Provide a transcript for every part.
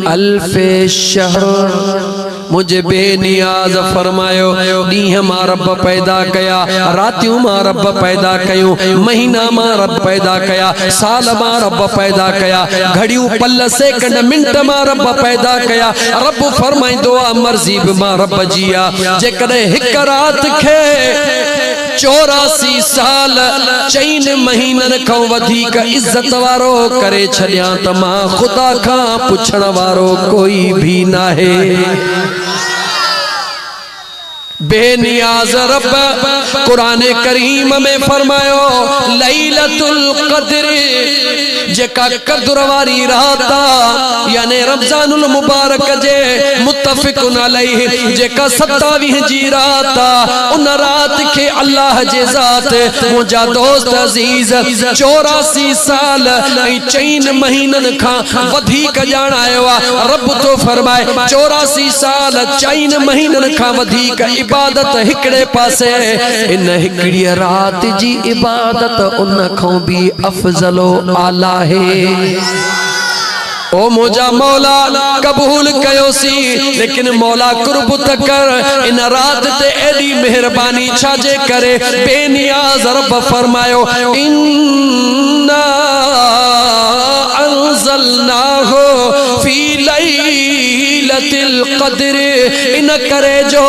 अल्फे शहर मुझे बेनियाज फरमायो। ॾींहं मां रब पैदा कया, रातियूं मां रब पैदा कयूं, महीना मां रब पैदा कया, साल मां रब पैदा कया, घड़ियूं पल सेकंड मिंट मां रब पैदा कया। रब फरमाइंदो आ मर्ज़ी बि मां रब जी आ। जेकॾहिं हिक रात खे 84 साल 4 महीनन खां वधीक इज्जत वारो करे छॾियां त मां खुदा खां पुछण वारो कोई भी नाहे। बेनियाज रब कुरान करीम में फरमायो लैलतुल क़द्र जेका कद्र वारी रात यानी रमजानुल मुबारक जे मुत्तफ़िकुन अलैहि जेका 27 जी रात उन रात के अल्लाह जे ज़ात मुंहिंजा दोस्त अजीज 84 साल 4 महीनन खां वधीक ॼाणायो आहे। रब तो फरमाए 84 साल 4 महीनन खां वधीक इबादत हिकड़े पासे, इन हिकड़ी रात जी इबादत उन खां भी अफजलो आला है। ओ मुझा मौला कबूल कयोसी, लेकिन मौला कुर्ब तकर इन रात ते एडी मेहरबानी छाजे करे। बेनियाज रब फरमायो इन्ना अंज़लनाहु फी लैलतिल क़द्र, इन करे जो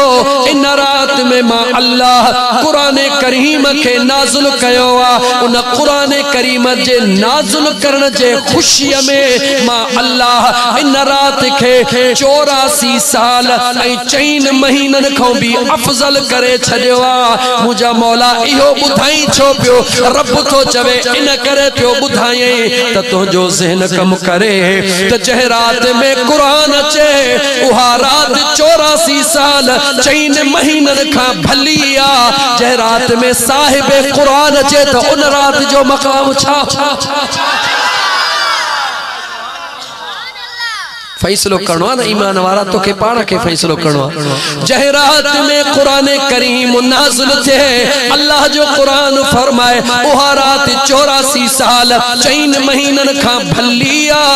इन रात में मां अल्लाह कुरान करीम के नाज़िल कयो आ। उन कुरान करीम जे नाज़िल करण जे खुशी में मां अल्लाह इन रात के 84 साल 4 महीनन खां भी अफजल करे छॾियो आ। मुंहिंजा मौला इहो ॿुधाई छो पियो? रब तो चवे इन करे पियो ॿुधाई त तुंहिंजो ज़हन कम करे त जंहिं रात में कुरान अचे उहा रात 84 साल 4 महीनन खां भली आ। जंहिं रात में साहिब कुरान अचे त उन रात जो मक़ाम छा? फैसलो करणो आहे न ईमान वारा, तोखे पाण खे फैसलो करणो आहे। जंहिं रात में कुरान करीम नाज़िल थिए अल्लाह जो कुरान फरमाए उहा रात 84 साल 4 महीनन खां भली आ।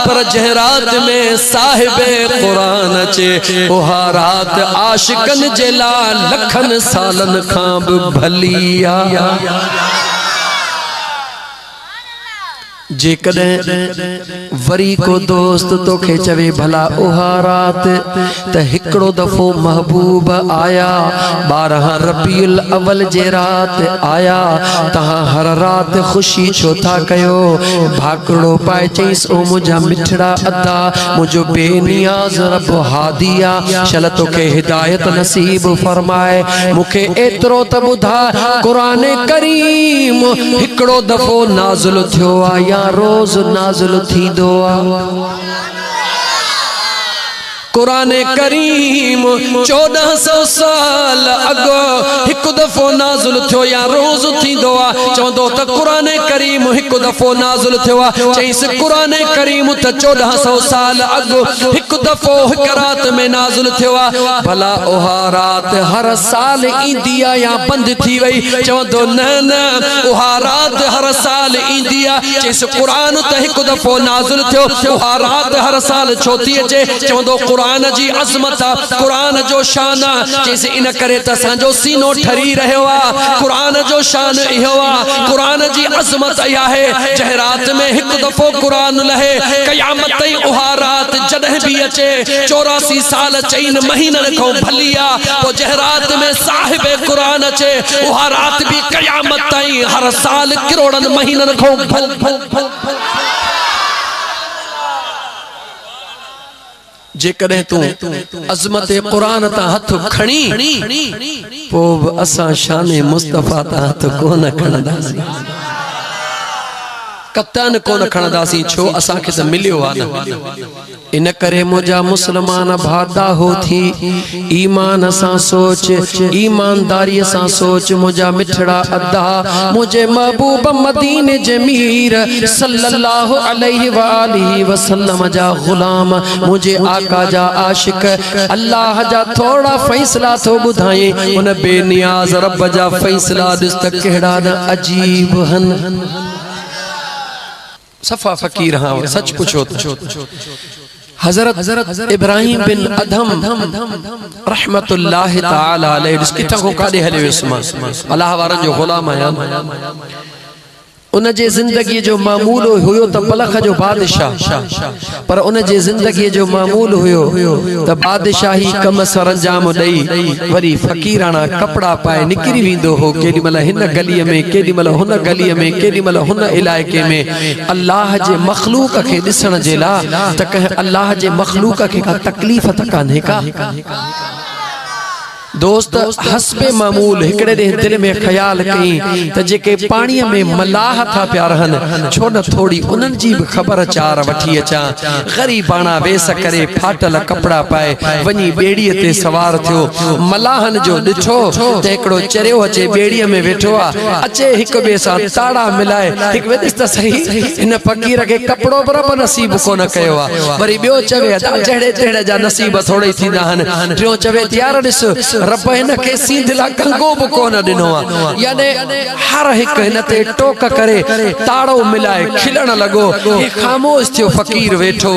पर जंहिं रात में साहिब कुरान अचे उहा रात आशिकन जे लाइ लखन सालन खां भी भली आ। जेकॾहिं वरी को दोस्त तोखे चवे भला उहा रात त हिकड़ो दफ़ो महबूब आया 12 रबीउल अव्वल जे रात आया, तहां हर रात खुशी छो था कयो? भाकड़ो पाए चईस ओ मुंहिंजा मिठड़ा अदा मुंहिंजो बेनियाज रब हादिया शल तोखे हिदायत नसीब फरमाए। मूंखे एतिरो त ॿुधा कुरान करीम हिकड़ो दफ़ो नाज़िल थियो आ रोज नाज़िल थींदो आ। कुरान करीम 1400 साल अगो हिक दफ़ो नाज़िल थियो या रोज थींदो आ। चवंदो त कुरान करीम हिक दफ़ो नाज़िल थियो आ, चईस कुरान करीम त 1400 साल अगो हिक दफ़ो हिक रात में नाज़िल थियो आ। भला उहा रात हर साल ईंदी आ या बंद थी वई? चवंदो न न उहा रात हर साल ईंदी आ। चईस कुरान त हिक दफ़ो नाज़िल थियो, उहा रात हर साल छो थी अचे? चवंदो कुरान जी अज़मत आ, कुरान जो शान आ। जैसे इन करे त असांजो सीनो ठरी रहियो आ। कुरान जो शान इहो आ, कुरान जी अज़मत इहा है। जंहिं रात में हिक दफ़ो कुरान लहे क़यामत ताईं उहा रात जॾहिं भी अचे 84 साल 4 महीनन खां भली आ। पोइ जंहिं रात में साहिब कुरान अचे उहा रात भी क़यामत ताईं हर साल करोड़न महीनन खां भल। जेकॾहिं तूं अज़मत कुरान तां हथ खणी पोइ असां शान मुस्तफ़ा तां हथ कोन खणंदासीं, कतन कोन खणंदासीं। छो? असांखे त मिलियो आहे न। इन करे मुंहिंजा मुसलमान भादा हो थी ईमान सां सोच, ईमानदारी सां सोच। मुंहिंजा मिठड़ा अदा मुंहिंजे महबूब मदीने जे मीर सल्लल्लाहु अलैहि व आलिहि वसल्लम जा गुलाम, मुंहिंजे आका जा आशिक अल्लाह जा थोड़ा फैसला थो ॿुधाए। उन बेनियाज रब जा फैसला ॾिस त कहिड़ा न अजीब हन। सफ़ा फ़कीर हाँ सच पुछो। हजरत इब्राहिम बिन अदहम रहमतुल्लाहि तआला अलैहि किथा को काडे हले विस्मा अल्लाह वारन जो गुलाम आया उन जे जिंदगी जो मामूल हुयो त बलख जो बादशाह पर उन जे जिंदगी जो मामूल हुयो त बादशाही कम सरंजाम दई वरी फकीराना कपड़ा पाए निकरी विंदो हो केडी मल हिन गली में केडी मल हुन गली में केडी मल हुन इलाके में अल्लाह जे मखलूक के दिसण जे ला त कह अल्लाह जे मखलूक के का तकलीफ त कान्हे का दोस्त हस्बे मामूल हिकड़े दिल में ख्याल कई त जेके पानी में मलाह था प्या रहन छो न थोड़ी उनन जी भी खबर चार वठी अचा गरीबाना वेस करे फाटल कपड़ा पाए वनी बेड़ी ते सवार थियो मलाहन जो दिठो त एकड़ो चरियो अचे बेड़ी में बैठो अचे हिक बे सा ताड़ा मिलाए हिक वेदिस त सही इन फकीर के कपड़ो बराबर नसीब को न कयो वरी बियो चवे जड़े जड़े जा नसीब थोड़े थींदा हन टियो चवे यार दिस रब इन के सीधला कंगो बि कोन दिनो यानी हर हिक इन ते टोक करे ताड़ो मिलाए खिलण लगो ये खामोश थियो फकीर वेठो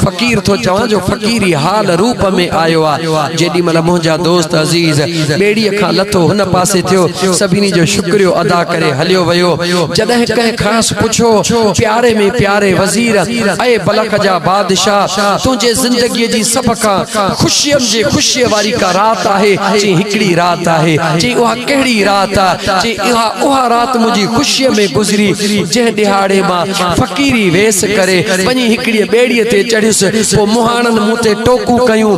फकीर तो चवा जो फकीरी हाल रूप में आयो जेडी मल मुंजा दोस्त अजीज बेड़ी खां लथो हुन पासे थियो सभिनी जो शुक्रियो अदा करे हलियो वयो जदे कह खास पुछो प्यारे में प्यारे वजीर ए बलख जा बादशाह तुझे जिंदगी जी सब का खुशियन जे खुशी वारी का रात आहे जी हिकड़ी रात आहे जी उहा केड़ी रात आ जी उहा रात मुजी खुशी में गुजरी जे दिहाड़े मा फकीरी वेस करे वनी हिकड़ी बेड़ी ते चढ़िस पो मुहानन मुते टोकू कयूं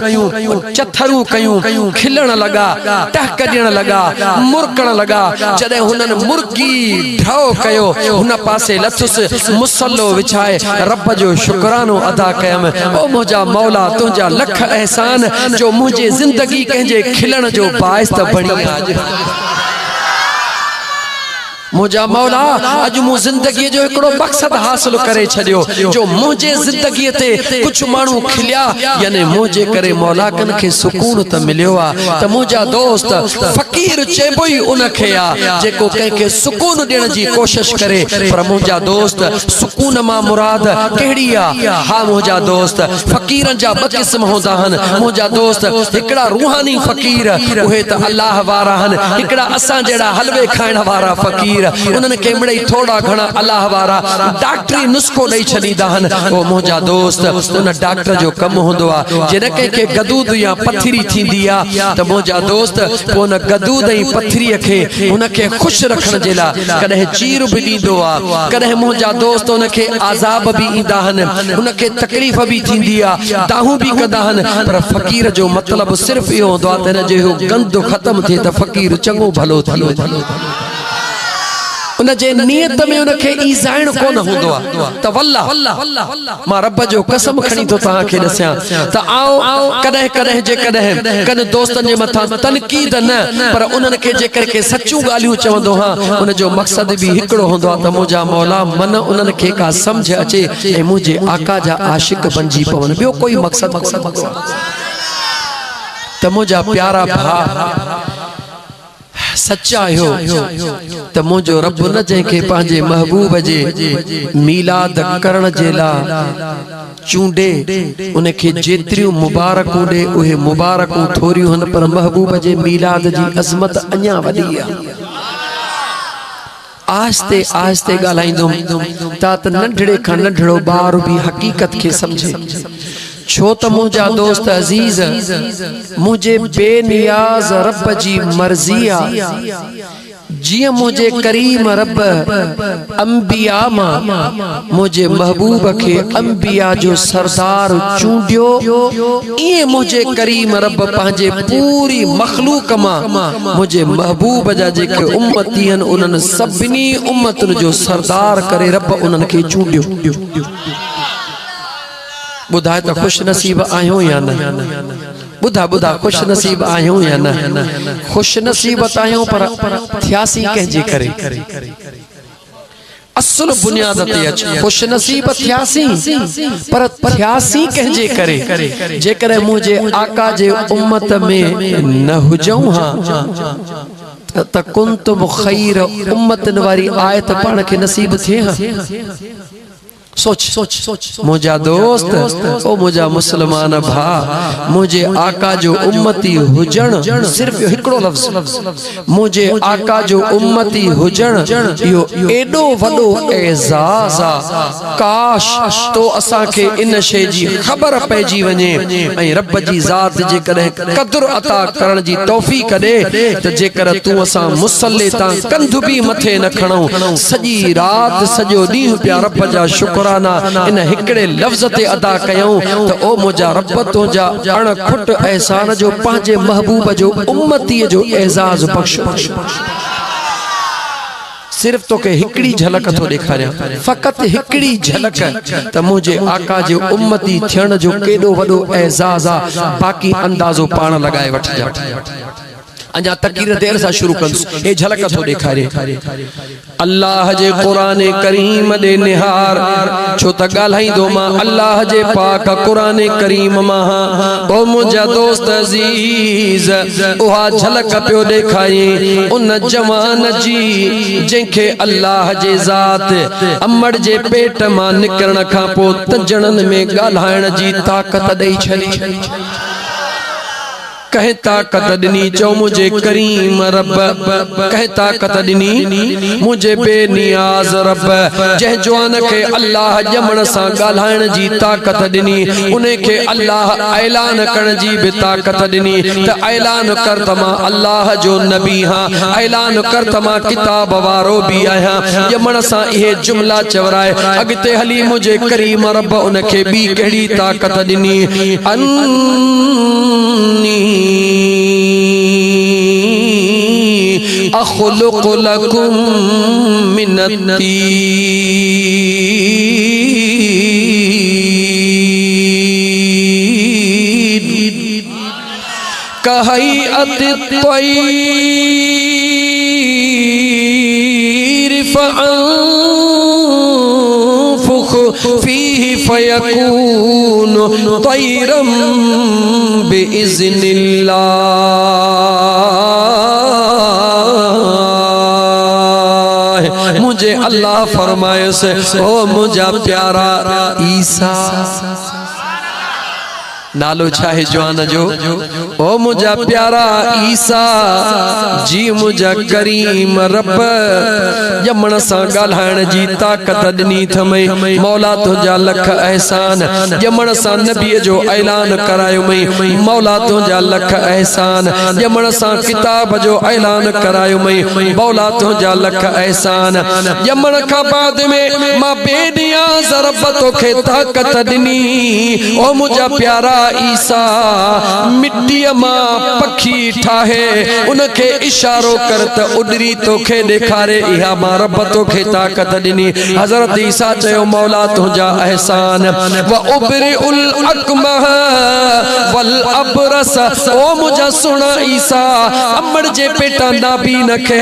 चथरू कयूं खिलण लगा टहक ॾियण लगा मुरकण लगा जदे हुनन मुर्गी ढो कयो हुन पासे लथुस मुसल्लो विछाए रब जो शुक्रानो अदा कयम ओ मुजा मौला तुझा लख एहसान जो मुझे जिंदगी कहे खिलण जो बाइस त बणी आज मुझा मौला अज मु जिंदगी जो एकड़ो मकसद हासिल करे छडियो जो मुझे जिंदगी ते कुछ मानू खिलिया यानी मुझे करे मौला कन के सुकून त मिलियो त मुझा दोस्त फकीर चेबोई उन के जेको कह के सुकून देण जी कोशिश करे पर मुझा दोस्त सुकून मा मुराद केड़ी हा मुझा दोस्त फकीरन जा ब किस्म होंदा हन मुझा दोस्त एकड़ा रूहानी फकीर उहे त अल्लाह वारा हन एकड़ा असा जेड़ा हलवे खाण वारा फकीर उन्हन के मिड़ई थोड़ा घना अल्लाह वारा डॉक्टरी नुस्खो दई छडीदा हन ओ मुझा दोस्त उन डॉक्टर जो कम होंदो जे के गदूद या पथरी थींदी त मुझा दोस्त उन गदूद ई पथरी के उन के खुश रखण जे ला कदे चीर भी दीदो कदे मुझा दोस्त उन के अजाब भी इंदा हन उन के तकलीफ भी थींदी दाहू भी कदा हन पर फकीर जो मतलब सिर्फ यो होंदो त जे गंद खत्म थे त फकीर चंगो भलो थियो उन जे नियत में उन के ईजाइण कोन होंदो त वल्लाह मां रब जो कसम खणी तो ता के दस्या त आओ कदे कदे जे कदे कन दोस्तन जे मथा तनकीद न पर उनन के जे करके सच्चू गालियो चवंदो हां उन जो मकसद भी हिकड़ो होंदो त मुझा मौला मन उनन के का समझ अचे ए मुझे आका जा आशिक बनजी पवन बियो कोई मकसद त मुझा प्यारा भा सच्चा हो त मुझो रब न जंहिंखे पंहिंजे महबूब जे मीलाद करण जे ला चूंडे उनखे जेतिरियूं मुबारकूं ॾे उहे मुबारकूं थोरियूं हन पर महबूब जे मीलाद जी अज़मत अञा वॾी आहे आस्ते आस्ते ॻाल्हाईंदुमि तात नंढड़े खां नंढड़ो ॿार भी हकीकत के समझे छो त मुझा दोस्त अजीज मुझे बेनियाज रब जी मर्जी जी मुझे करीम रब अंबिया मा मुझे महबूब के अंबिया जो सरदार चूंडियो ये मुझे करीम रब पंहिंजे पूरी मखलूक मा मुझे महबूब जा जेके उम्मती हन उन्हनि सभिनी उम्मतन जो सरदार करे रब उन्हनि के चूंडियो बुधाए तो खुश नसीब आयो या न बुधा बुधा खुश नसीब आयो या न खुश नसीब आयो पर थियासी कहजे करे असल बुनियाद ते अच खुश नसीब थियासी पर थियासी कहजे करे जे करे मुझे आका जे उम्मत में न हुजऊं हां त कुंतुम खैर उम्मतन वारी आयत पढ़ के नसीब थे हां सोच सोच सोच मुझा दोस्त ओ मुझा मुसलमान भा मुझे आका जो उम्मती हुजण सिर्फ हिकड़ो लफ्ज मुझे आका जो उम्मती हुजण यो एडो वडो एजाज काश तो असा के इन शे जी खबर पइजी वने ऐं रब जी जात जे करे कदर अता करण जी तौफीक दे त जेकर तू असा मुसल्ले ता कंध भी मथे न खणो सजी रात सजो दी प्या रब जा शुक्र इन हिकड़े लफ्ज ते अदा कयूं तो ओ मुझा रब तुझा अण खुट एहसान जो पांजे महबूब जो उम्मती जो एजाज बख्श सिर्फ तो के हिकड़ी झलक तो दिखारिया फकत हिकड़ी झलक त मुझे आका जो उम्मती थियण जो केडो वडो एजाज आ बाकी अंदाजो पाण लगाए वठ जा अजा तकीर देर सा शुरू कंस ए झलक तो दिखारे अल्लाह जे कुरान करीम दे निहार छो त गालहाइंदो मां अल्लाह जे पाक कुरान करीम मां ओ मुझा दोस्त अजीज उहा झलक पियो दिखाई उन जवान जी जेके अल्लाह जे जात अमड़ जे पेट मां निकरण खां पो तजणन में गालहाइण जी ताकत देई छली कहे ताकत दिनी चो मुझे करीम रब कहे ताकत दिनी मुझे बेनियाज रब जह जवान के अल्लाह जमण सा गालहाइण जी ताकत दिनी उन्हें के अल्लाह ऐलान करण जी भी ताकत दिनी त ऐलान कर तमा अल्लाह जो नबी हां ऐलान कर तमा किताब वारो भी आया जमण सा ये जुमला चवराए अगते हली मुझे करीम रब उनके भी केड़ी ताकत दिनी अन्नी अखलुक लकुम मिनत्तीन कहैअत त्वय्र फअंफुख फीहि फयकून तैरम बिइज़्निल्लाह मुझे अल्लाह फरमाए से ओ मुझा प्यारा ईसा नालो चाहे जवान जो ओ मुझा प्यारा ईसा जी मुझा करीम रब जमण सा गालहाइण जी ताकत दिनी थमई मौला तुझा लख एहसान जमण सा नबी जो ऐलान करायो मई मौला तुझा लख एहसान जमण सा किताब जो ऐलान करायो मई मौला तुझा लख एहसान जमण का बाद में मां बेनियाज रब तोखे ताकत दिनी ओ मुझा प्यारा ईसा मिट्टी मां पखी ठाहे उनके इशारो कर त उडरी तोखे दिखारे इहा मां रब तोखे ताकत दिनी हजरत ईसा चयो मौला तुझा एहसान व उबरिउल अकमह वल अबरस ओ मुझा सुना ईसा अमड़ जे पेटा नाबी नखे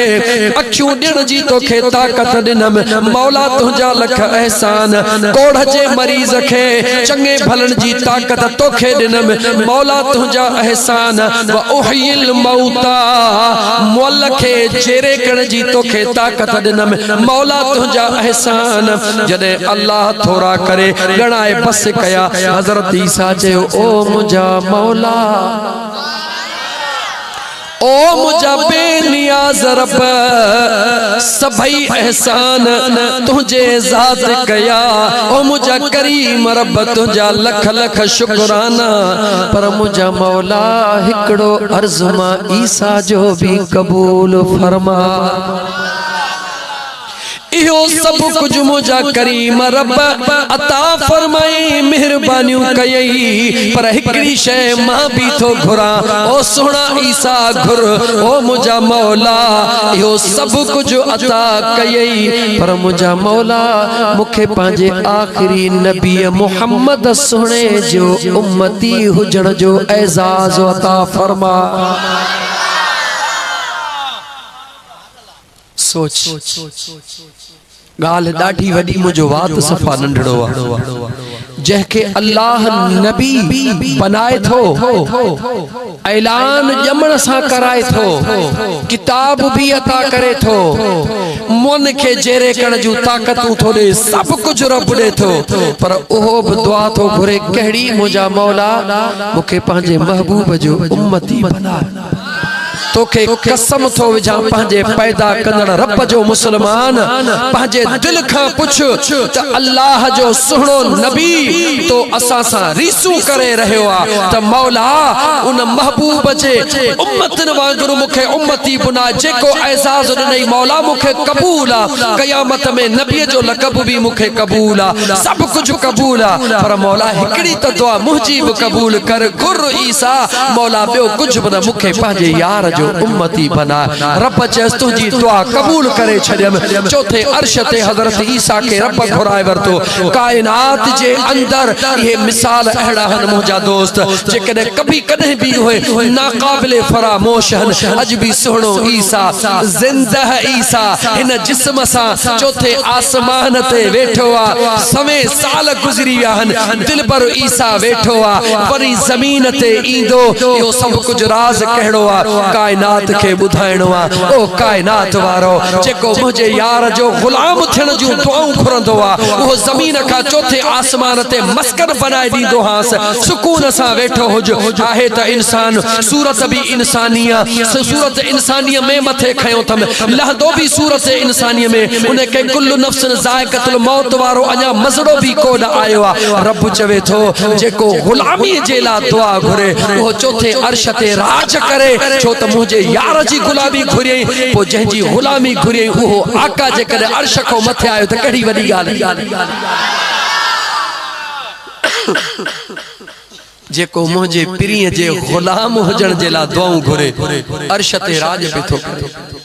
अखियूं ॾियण जी तोखे ताकत दिनम मौला तुझा लख एहसान कोढ़ जे मरीज खे चंगे भलन जी ताकत तोखे मौला तुझा एहसान व उहिल मौता मोल के चेरे कण जी तोखे ताकत दिनम मौला तुझा एहसान जदे अल्लाह थोड़ा करे गणाए बस कया हजरत ईसा चयो ओ मुझा मौला ओ मुझा बेनियाज रब सभई एहसान तुझे जात कया ओ मुझा करीम रब तुझा लख लख शुक्राना पर मुझा मौला हिकड़ो अर्ज़ मां ईसा जो भी कबूल फरमा इहो सब कुछ मुझा करीम रब अता फरमाई मेहरबानियों कयई पर हिकड़ी शय मां भी थो घुरा ओ सोना ईसा घुर ओ मुझा मौला इहो सब कुछ अता कयई पर मुझा मौला मुखे पांजे आखिरी नबी मोहम्मद सोने जो उम्मती हुजण जो एजाज अता फरमा सोच गाल ॾाढी वॾी मुझो वात सफ़ा नंढड़ो आहे जंहिंखे अल्लाह नबी बनाए थो, ऐलान ॼमण सां कराए थो, किताब भी अता करे थो, मन खे जेरे करण जूं ताक़तूं थो ॾे, सब कुछ रब ॾे थो, पर उहो भी दुआ थो घुरे कहिड़ी मुंहिंजा मौला मूंखे पंहिंजे महबूब जो उम्मती बना। तोखे कसम थो विझां पंहिंजे पैदा कंदड़ रब जो मुसलमान पंहिंजे दिल खां पुछ त अल्लाह जो सुहिणो नबी तो असां सां रीसूं करे रहियो आहे त मौला उन महबूब जे उम्मतन वांगुरु मूंखे उम्मती बना, जेको एजाज़ ॾिनई मौला मूंखे क़बूल आहे, क़यामत में नबीअ जो लक़ब भी मूंखे क़बूल आहे, सब कुछ क़बूल आहे, पर मौला हिकड़ी त दुआ मुंहिंजी भी क़बूल कर, गुर ईसा मौला ॿियो कुछ बि न, मूंखे पंहिंजे यार जो उम्मती बना। रब चयस तुझी दुआ कबूल करे छड़ियम। चौथे अर्श ते हजरत ईसा के रब घुराए वरतो। कायनात जे अंदर ये मिसाल अहड़ा हन मुंहिंजा दोस्त जेकॾहिं कभी कदे भी होए नाकाबिले फरामोश हन। अज भी सुहिणो ईसा जिंदा ईसा इन जिस्म सा चौथे आसमान ते वेठो आ, समय साल गुजरी विया हन, दिल पर ईसा वेठो आ, वरी जमीन ते ईंदो, यो सब कुछ राज कहिड़ो आ कायनात के बुधाइणो आ। ओ कायनात वारो जेको मुझे यार जो गुलाम थियण जूं दुआऊं घुरंदो आ, वो जमीन का चौथे आसमान ते मस्कन बनाए दींदो हास, सुकून सा वेठो हुज। आहे त इंसान सूरत भी इंसानिया, सूरत इंसानिया में मथे खयो थम, लहदो भी सूरत इंसानिया में, उन के कुल्लु नफ्सन ज़ाइक़तुल मौत वारो अञा मज़ड़ो भी कोन आयो आ। रब चवे थो जेको गुलामी जे ला दुआ घुरे वो चौथे अर्श ते राज करे, छो त मुझे यार जी गुलामी घुरे, पो जंहिंजी गुलामी घुरे उहो आका जेकॾहिं अर्श खां मथे आयो त कहिड़ी वॾी ॻाल्हि। जेको मुझे पीरीअ जे गुलाम हुजण जे ला दुआऊं घुरे अर्श ते राज पे थो करे।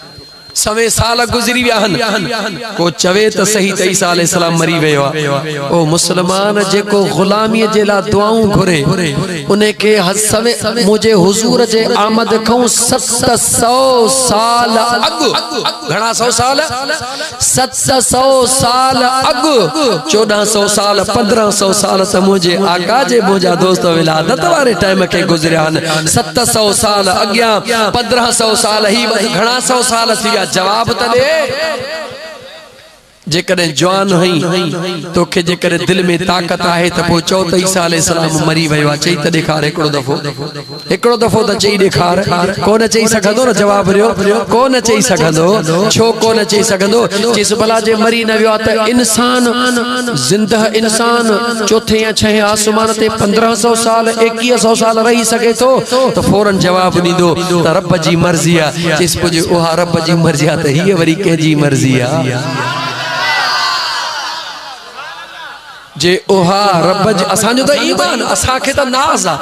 समय साल गुजरी विया हन, को चवे त सही त ईसा अलैहिस्सलाम मरी वियो आहे। ओ मुसलमान जेको गुलामी जे ला दुआऊं घुरे उन्हें के समय मुझे हुजूर जे आमद खां 700 साल अग, घणा 100 साल 700 साल अग, 1400 साल 1500 साल त मुझे आका जे मुझा दोस्त विलादत वारे टाइम के गुजरिया हन। 700 साल अगिया 1500 साल ही घणा 100 साल थी विया। जवाब त दे जेकॾहिं जवान हुई तोखे जेकॾहिं दिल में ताक़त आहे त पोइ चओ त ईसा अलैहिस्सलाम मरी वियो आहे, चई त ॾेखार हिकिड़ो दफ़ो त चई ॾेखार। कोन चई सघंदो न, जवाब ॾियो कोन चई सघंदो। छो कोन चई सघंदो? चइस भला जे मरी न वियो आहे त इंसान ज़िंदह इंसान चौथे या छहें आसमान ते 1500 साल 2100 साल रही सघे थो त फौरन जवाब ॾींदो त रब जी मर्ज़ी आहे। चइस पोइ उहा रब जी मर्ज़ी आहे त हीअ वरी कंहिंजी मर्ज़ी आहे? जे ओहा रब जी असांजो त ईमान, असांखे त नाज़ आहे,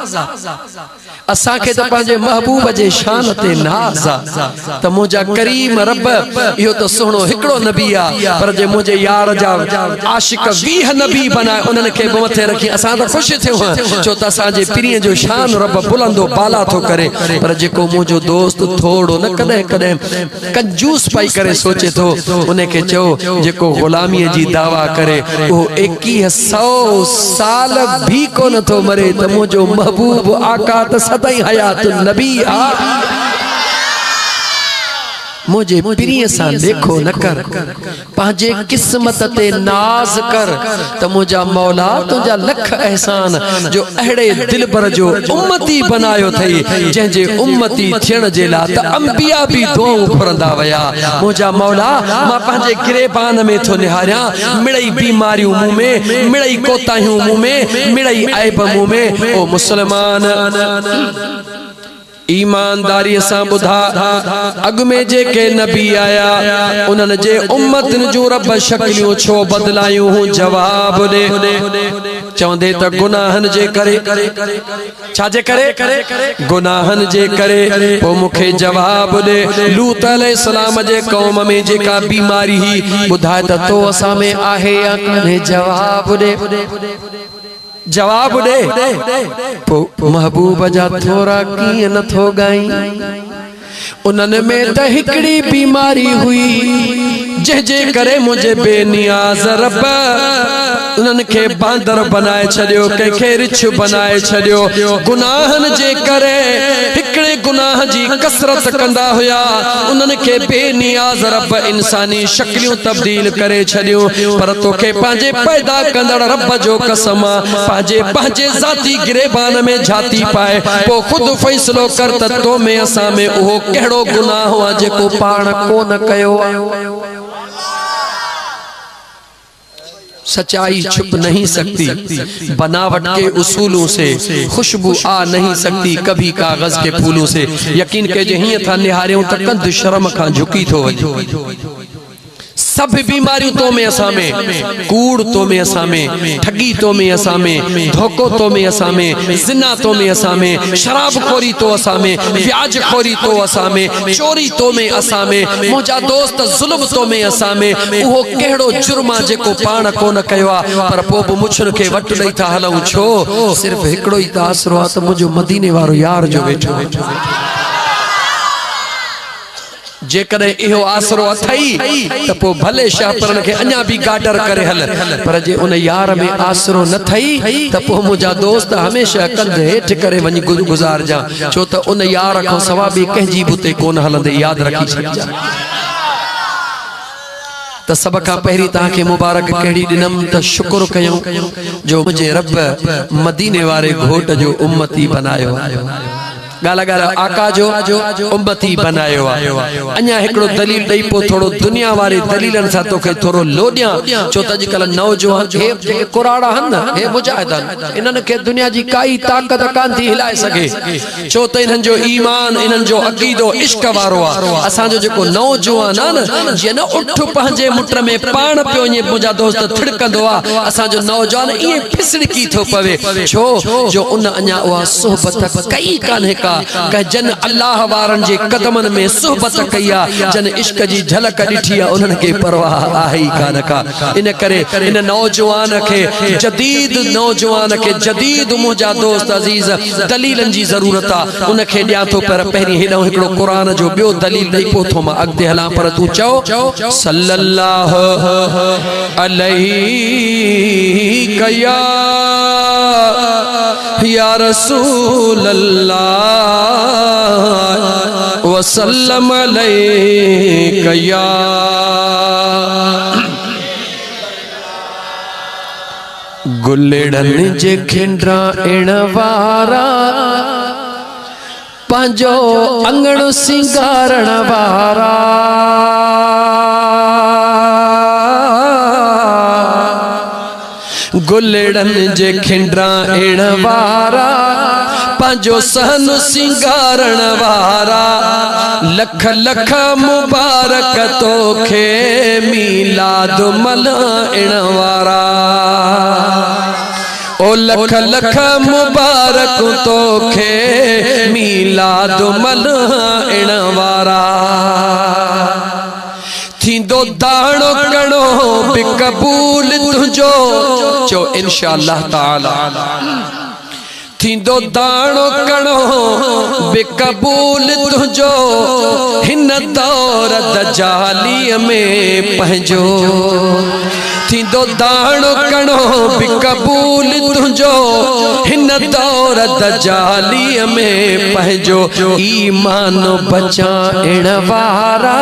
असांखे त पंहिंजे महबूब जे शान ते नाज़ आहे त मुंहिंजा करीम रब इहो त सुहिणो हिकिड़ो नबी आहे, पर जे मुंहिंजे यार जा आशिक 20 नबी बनाए उन्हनि खे बि मथे रखी असां त ख़ुशि थियूं, छो त असांजे पीरीअ जो शान रब बुलंदो बाला थो करे। पर जेको मुंहिंजो दोस्त थोड़ो न कॾहिं कॾहिं कंजूस पाई करे सोचे थो, उनखे चओ जेको गुलामीअ जी दावा करे उहो 2100 साल भी कोन थो मरे त मुंहिंजो महबूब आका त सदाई हयात नबी आ। मुझे पीरीअ सां देखो न कर, पंहिंजे किस्मत ते नाज कर त मुंहिंजा मौला तुंहिंजा लख एहसान जो अहिड़े दिलबर जो उम्मती बनायो थई, जंहिंजे उम्मती थियण जे लाइ त अंबिया भी दुआऊं घुरंदा विया। मुंहिंजा मौला मां पंहिंजे गिरेबान में थो निहारियां, मिड़ई बीमारियूं मुंह में, मिड़ई कोताहियूं मुंह में, मिड़ई ऐब मुंह में। ओ मुसलमान ईमानदारी सां ॿुधा, अॻ में जेके नबी आया उन्हनि जे उम्मतन जूं रब शक्लियूं छो बदलायूं हूं? जवाब ॾे। चवंदे त गुनाहन जे करे, छाजे करे? गुनाहन जे करे। पोइ मूंखे जवाब ॾे, लूत अलैहिस्सलाम जे कौम में जेका बीमारी ही ॿुधाए त तो असां में आहे या कान्हे? जवाब ॾे, जवाब दे। महबूब जा थोरा कीअं नथो गाई? उन्हनि में त हिकड़ी बीमारी हुई जंहिंजे करे मुंहिंजे बेनियाज़ रब उन्हनि खे बांदर बनाए छॾियो, कंहिंखे रिछ बनाए छॾियो। गुनाहनि जे करे हिकिड़े गुनाह जी कसरत कंदा हुया, उन्हनि खे बेनियाज़ रब इंसानी शक्लियूं तब्दील करे छॾियूं। पर तोखे पंहिंजे पैदा कंदड़ रब जो कसम आहे, पंहिंजे ज़ाती गिरेबान में झाती पाए पोइ ख़ुदि फ़ैसिलो कर त तो में असां में उहो कहिड़ो गुनाह आहे जेको पाण कोन कयो आहे। सच्चाई छुप नहीं सकती, बनावट के उसूलों से खुशबू आ नहीं सकती, कभी कागज के फूलों से। यकीन के जहीं था निहारियों तक कंद शर्म खां झुकी थो वञे। सब बीमारियों तो में असां में, कूड़ तो में असां में, ठगी तो में असां में, धोखो तो में असां में, जिना तो में असां में, शराब खोरी तो असां में, ब्याज खोरी तो असां में, चोरी तो में असां में, मुंहिंजा दोस्त ज़ुल्म तो में असां में। उहो कहिड़ो जुर्म आहे जेको पाण कोन कयो आहे, पर पोइ बि मुछुनि खे वटि ॾेई था हलूं। छो? सिर्फ़ु हिकिड़ो ई त आसरो आहे त मुंहिंजो मदीने वारो यार जो वेठो। जेकॾहिं इहो आसरो अथई त पोइ भले शाहपुरनि खे अञा बि गाडर करे हल, पर जे उन यार में आसरो न थई त पोइ मुंहिंजा दोस्त हमेशह कंध हेठि करे वञी गुज़ारजा, छो त उन यार खां सवा ॿिए कंहिंजी बि उते कोन हलंदे, यादि रखी छॾिजा। त सभ खां पहिरीं तव्हांखे मुबारक कहिड़ी ॾिनमि त शुक्र कयूं जो मुंहिंजे रब मदीने वारे घोट जो उम्मती बनायो आहे। गाला गाला आका जो उम्मती बनायो आहे। अञा हिकिड़ो दलील ॾेई पोइ थोरो दुनिया वारे दलीलनि सां तोखे थोरो लोॾियां, छो त अॼुकल्ह नौजवान हे जेके कुराड़ा आहिनि न, हे मुजाहिद आहिनि, इन्हनि खे दुनिया जी काई ताक़त कान थी हिलाए सघे, छो त इन्हनि जो ईमान, इन्हनि जो अक़ीदो इश्क वारो आहे। असांजो जेको नौजवान आहे न, जीअं न उठ पंहिंजे मुट में पाण पियो वञे, मुंहिंजा दोस्त थिड़कंदो आहे, असांजो नौजवान ईअं फिसड़की थो पवे, छो जो उन अञा उहा सोहबत कई कान्हे का, जन अल्लाह वारनि जे कदमनि में सोहबत कई आहे, जन इश्क जी झलक ॾिठी आहे, उन्हनि खे परवाह आहे ई कान का। इन करे इन नौजवान खे जदीद मुंहिंजा दोस्त अज़ीज़ दलीलनि जी ज़रूरत आहे, उनखे ॾियां थो। पर पहिरीं हेॾो हिकिड़ो क़ुरान जो ॿियो दलील ॾेई पोइ थो मां अॻिते हलां, पर तूं चओ सल्लल्लाहु अलैहि या रसूल अल्लाह वसल्लम अलैका या। गुलेड़नि जे खिंडरा एण वारा, पंहिंजो अंगण सिंगारण वारा, गुलेड़नि जे खिंडरा एण वारा, पंहिंजो सहन सिंगारण वारा, लख लख मुबारक तोखे मीलाद मल्हाइण वारा। ओ लख लख मुबारक तोखे मीलाद मल्हाइण वारा। थींदो दाणो कणो बि क़बूल तुंहिंजो, चो इंशाअल्लाह ताला। थींदो दाणो कणो बि क़बूल तुंहिंजो, हिन दौर दजालीअ में पंहिंजो। थींदो दाणो कणो बि क़बूल तुंहिंजो, हिन दौर दजालीअ में पंहिंजो। ईमान बचाइण वारा,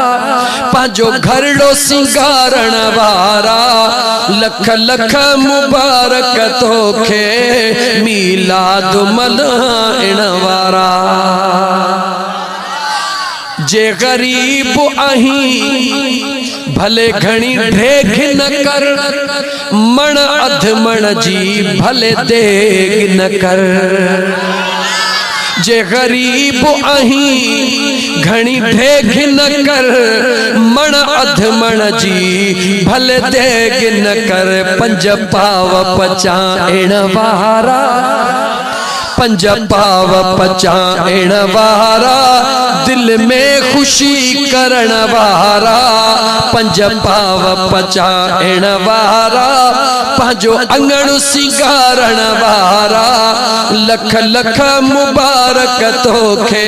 पंहिंजो घरड़ो सिंगारण वारा, लख लख मुबारक तोखे मीलाद मल्हाइण वारा। जे गरीब आहीं भले घणी ढेग न कर, मण अध मण जी भले देग न कर। जे गरीब आहीं घणी ढेग न कर, मण अध मण जी भले देग न कर। पंज पाव पचाइण वारा, पंज पाव पचाइण वारा, दिल में खुशी करण वारा। पंज पाव पचाइण वारा, पंहिंजो अंगण सिंगारण वारा। लख लख मुबारक तोखे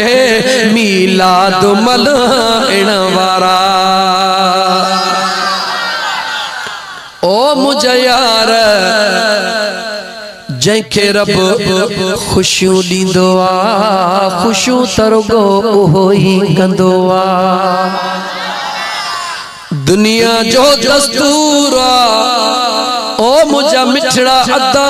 मीलाद मल्हाइण वारा। ओ मुझा यार जंहिंखे रब खुशियूं ॾींदो आहे खुशियूं तरुगो उहो ई कंदो आहे। दुनिया जो दस्तूर ओ मुझा मिठड़ा अदा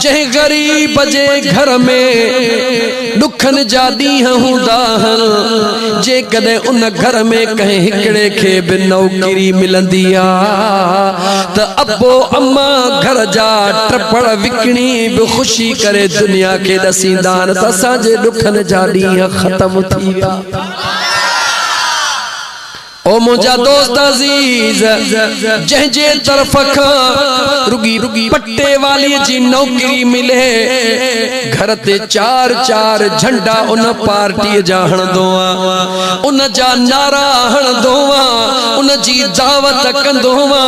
जंहिं गरीब जे घर में दुखन जा ॾींहं हूंदा आहिनि जेकॾहिं उन घर में कंहिं हिकिड़े खे बि नौकरी मिलंदी आहे त अबो अम्मा घर जा टपड़ विकिणी बि ख़ुशी करे दुनिया खे ॾसींदा आहिनि त असांजे दुखन जा ॾींहं ख़त्म थी विया। ओ मुझा दोस्त अजीज जंहिंजे तरफ खां रुगी पट्टे वाली जी नौकरी मिले घर ते चार चार झंडा उन पार्टी जा हणंदो आ उन जा नारा हणंदो आ उन जी दावत कंदो आ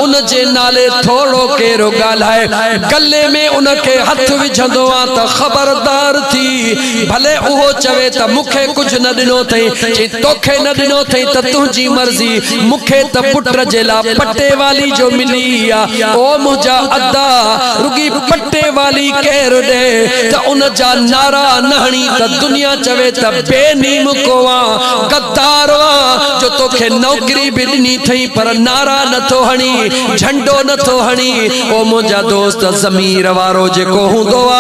उन जे नाले थोड़ो केरो ॻाल्हाए गले में उन के हथ विझंदो आ त खबरदार थी भले उहो चवे त मूंखे कुछ न ॾिनो अथई जे तोखे न ॾिनो अथई त तुंहिंजी मर्जी मुखे त पुत्र जेला पट्टे वाली जो मिली आ ओ मुझा अदा रुगी पट्टे वाली केर दे त उन जा नारा नहणी त दुनिया चवे त बेनीम को आ गद्दार आ जो तोखे नौकरी भी ॾिनी थई पर नारा न थो हणी झंडो न थो हणी। ओ मुझा दोस्त ज़मीर वारो जेको हूंदो आ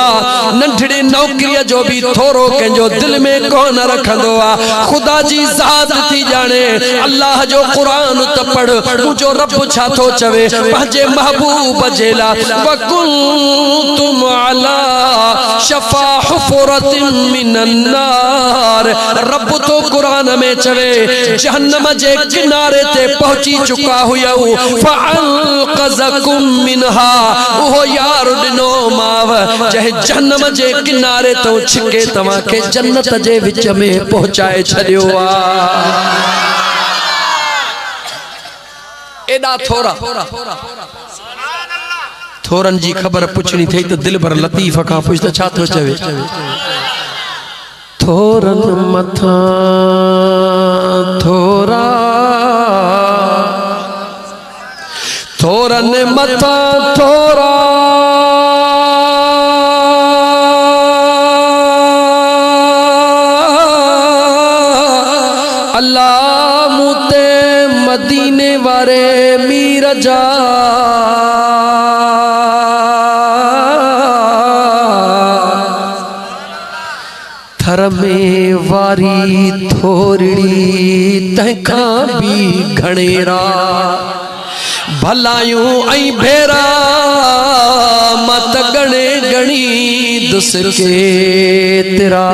नंढड़ी नौकरीअ जो भी थोरो कंहिंजो दिल में कोन रखंदो आ खुदा जी ज़ात थी जाने अल्लाह जो कुरान त पढ़ मुझो रब छा थो चवे पंहिंजे महबूब जेला वकुंतुम अला शफा हुफरतिन मिनन नार रब तो कुरान में चवे जहन्नम जे किनारे ते पहुंची चुका हुयऊ फअनक़ज़कुम मिनहा ओहो यार ॾिनो माव जंहिं जहन्नम जे किनारे तो छिके तव्हां खे जन्नत जे विच में पहुंचाए छॾियो आ। एडा थोरा थोरन जी खबर पुछणी थई तो दिल भर लतीफ का पुछ त छा थो चवे थोरन मथा थोरा थोरन मथा थोरा अल्लाह मुते मदीने वारे मीर जा थर में वारी थोरड़ी तंखा भी घणेरा भलायूं ऐं भेरा मत गणे गणी दुसके तेरा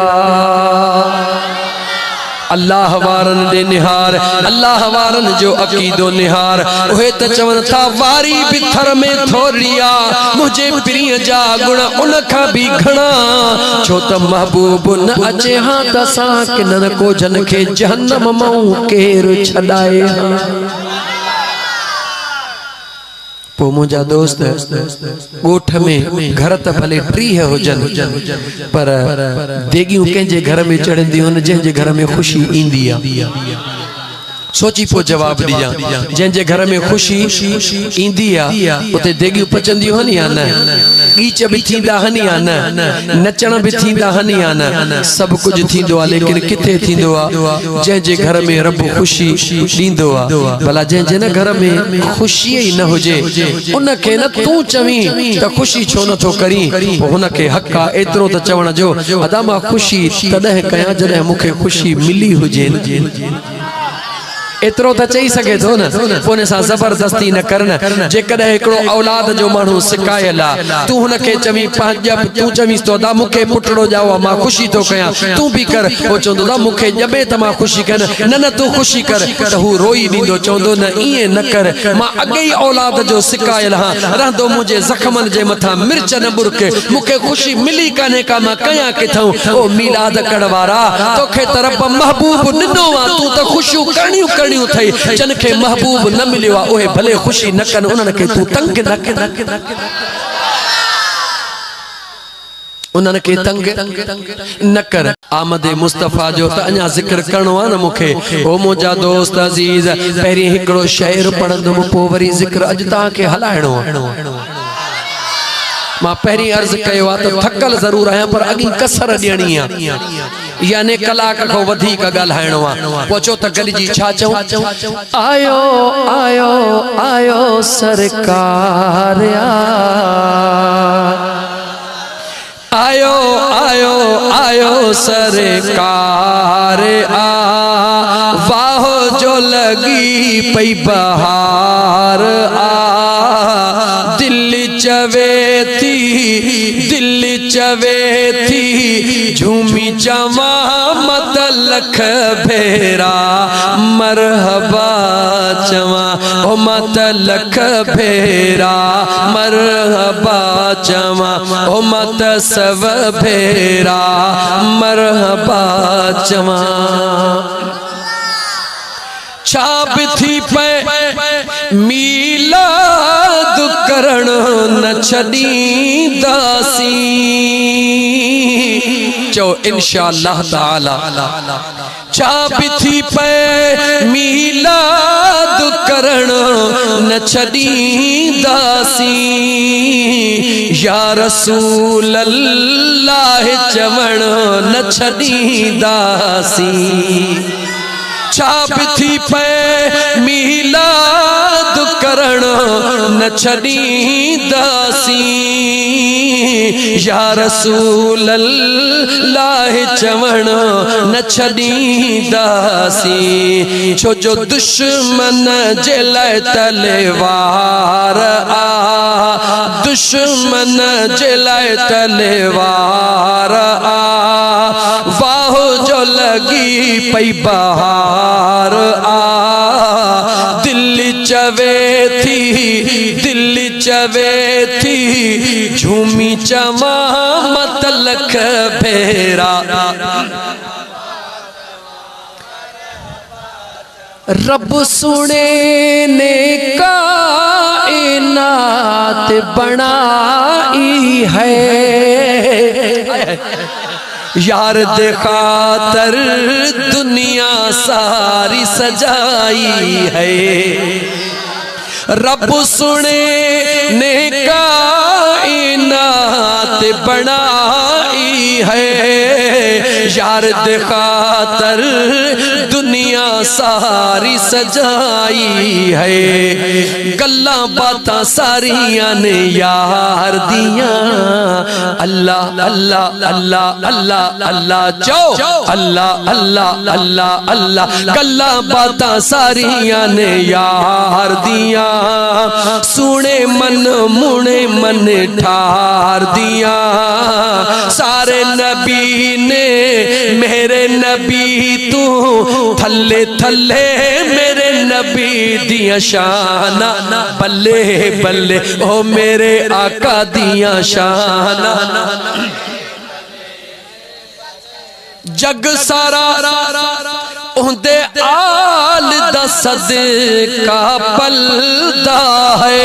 अल्लाह वारन दे निहार अल्लाह वारन जो अकीदो निहार ओहे त चवन था वारी बिथर में थोरिया मुझे प्रिय जा गुण उन का भी घणा छो त महबूब न अचे हां त सा किनन को जन के जहन्नम मां केर छडाए। पो मुझा दोस्त गोठ में घर त भले 30 हुजन पर देगियूं कंहिंजे घर में चढ़ंदियूं आहिनि जंहिंजे घर में खुशी ईंदी आहे सोची पो जवाब दिया जंहिंजे घर में खुशी ईंदी आहे उते देगियूं पचंदियूं आहिनि या न गीच भी थींदा आहिनि या न नचण भी थींदा आहिनि या न सभु कुझु थींदो आहे लेकिन किथे थींदो आहे जंहिंजे घर में रब खुशी ॾींदो आहे भला जंहिंजे न घर में खुशी ई न हुजे उनखे न तूं चवीं त खुशी छो नथो करी पोइ हुनखे हक़ आहे एतिरो त चवण जो अदा मां खुशी तॾहिं कयां जॾहिं मूंखे खुशी मिली हुजे एतरो त चई सके थो न पोइ सां जबरदस्ती न करन जेकॾहिं हिकिड़ो औलाद जो माण्हू सिकायल आहे तूं हुनखे चवीं तूं चवीं तो दा मूंखे पुटड़ो ॼाओ मां ख़ुशी थो कयां तूं बि कर पोइ चवंदो दा मूंखे ॼमे त मां ख़ुशी कयां न तूं ख़ुशी कर त हू रोई ॾींदो चवंदो न ईअं न कर मां अॻे ई औलाद जो सिकायल हां रहंदो मुंहिंजे ज़ख़्मनि जे मथां मिर्च न बुरके मूंखे ख़ुशी मिली कान्हे का मां कयां किथां ओ मीलाद कड़ वारा तोखे त रब महबूब ॾिनो आहे तूं त ख़ुशियूं करणियूं थई जन के महबूब न मिलियो आहे उहे भले खुशी न कन उन्हनि खे तूं तंग न कर उन्हनि खे तंग न कर। आमद मुस्तफ़ा जो त अञा ज़िक्र करणो आहे न मूंखे। ओ मुंहिंजा दोस्त अज़ीज़, पहिरीं हिकिड़ो शेर पढ़ंदुमि, पोइ वरी ज़िक्र अॼु तव्हांखे हलाइणो आहे। मां पहिरीं अर्ज़ कयो आहे त थकल ज़रूर आहियां, पर अॻी कसर ॾियणी आहे, यानी कलाक खां वधीक ॻाल्हाइणो आहे। पहुचो त गॾिजी छा चऊं? आयो आयो आयो सरकार, आयो आयो आयो सरकार, वाह जो लगी पई बहार, दिल चवे थी झूमी चवा मत लख भेरा, मरहबा चवा ओ मत लख भेरा, मरहबा चवा ओ मत सब भेरा, मरहबा चवा। छाप थी पे मीलाद करण न छॾींदासीं, चओ इंशाअल्लाह ताला। छाप थी पे मीलाद करण न छॾींदासीं, या रसूल अल्लाह चवण न छॾींदासीं। छाप थी पे मीलाद करण न छॾींदासीं, या रसूल अल्लाह चवण न छॾींदासीं। छो जो दुश्मन जे लाइ तलवार आ, दुश्मन जे लाइ तलवार आ, वाह जो लगी पई बहार आ, दिल चवे थी झूमी चवा मत लख भेरा। रब सुने ने कायनात बनाई है, यार दे खातर दुनिया सारी सजाई है। रब सुने ने कायनात बनाई है, यार दे खातर दुनिया सारी सजाई है। गल्ला बातां सारियां ने यार दिया, अल्लाह अल्लाह अल्लाह अल्लाह अल्लाह, चो अल्लाह अल्लाह अल्लाह अल्लाह। गल्ला बातां सारियां ने यार दिया, सुने मन मुने मन ठार दिया। सारे नबी ने मेरे नबी तू थल्ले थल्ले, मेरे नबी दिया शाना, बल्ले बल्ले ओ मेरे आका दिया शाना। जग सारा उहदे आल दा सदका पलदा है,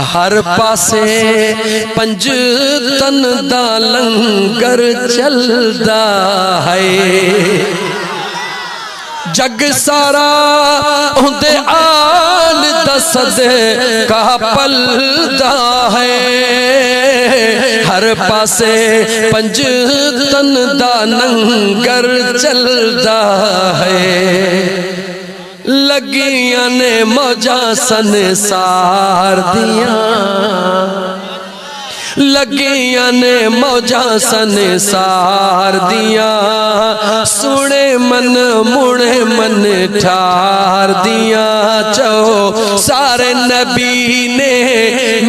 हर पासे पंज तन दा लंगर चलदा है। जग सारा उहदे आल दा सदका पलदा है, हर पासे पंज तन दा लंगर चलदा है। लगियां ने मौजा संसार दिया, लगियां ने मौजा संसार दिया। सुने मन मुड़े मन ठार दिया, चो सारे नबी ने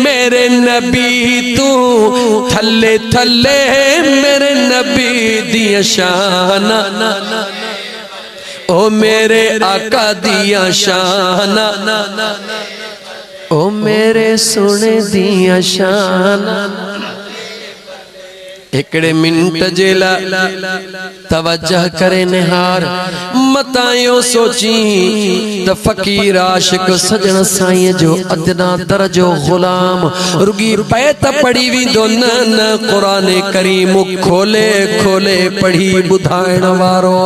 मेरे नबी तू थल्ले थल्ले, मेरे नबी दिया शाना, ओ मेरे आका दिया शाना, ओ मेरे सुने दिया शाना। एकड़े मिनट जे ला तवज्जह करे निहार मतायो सोची त फकीर आशिक सजन साईं जो अदना दर्जो गुलाम रुगी पैत पढ़ी विंदो न न कुरान करीम खोले खोले पढ़ी बुधाइण वारो।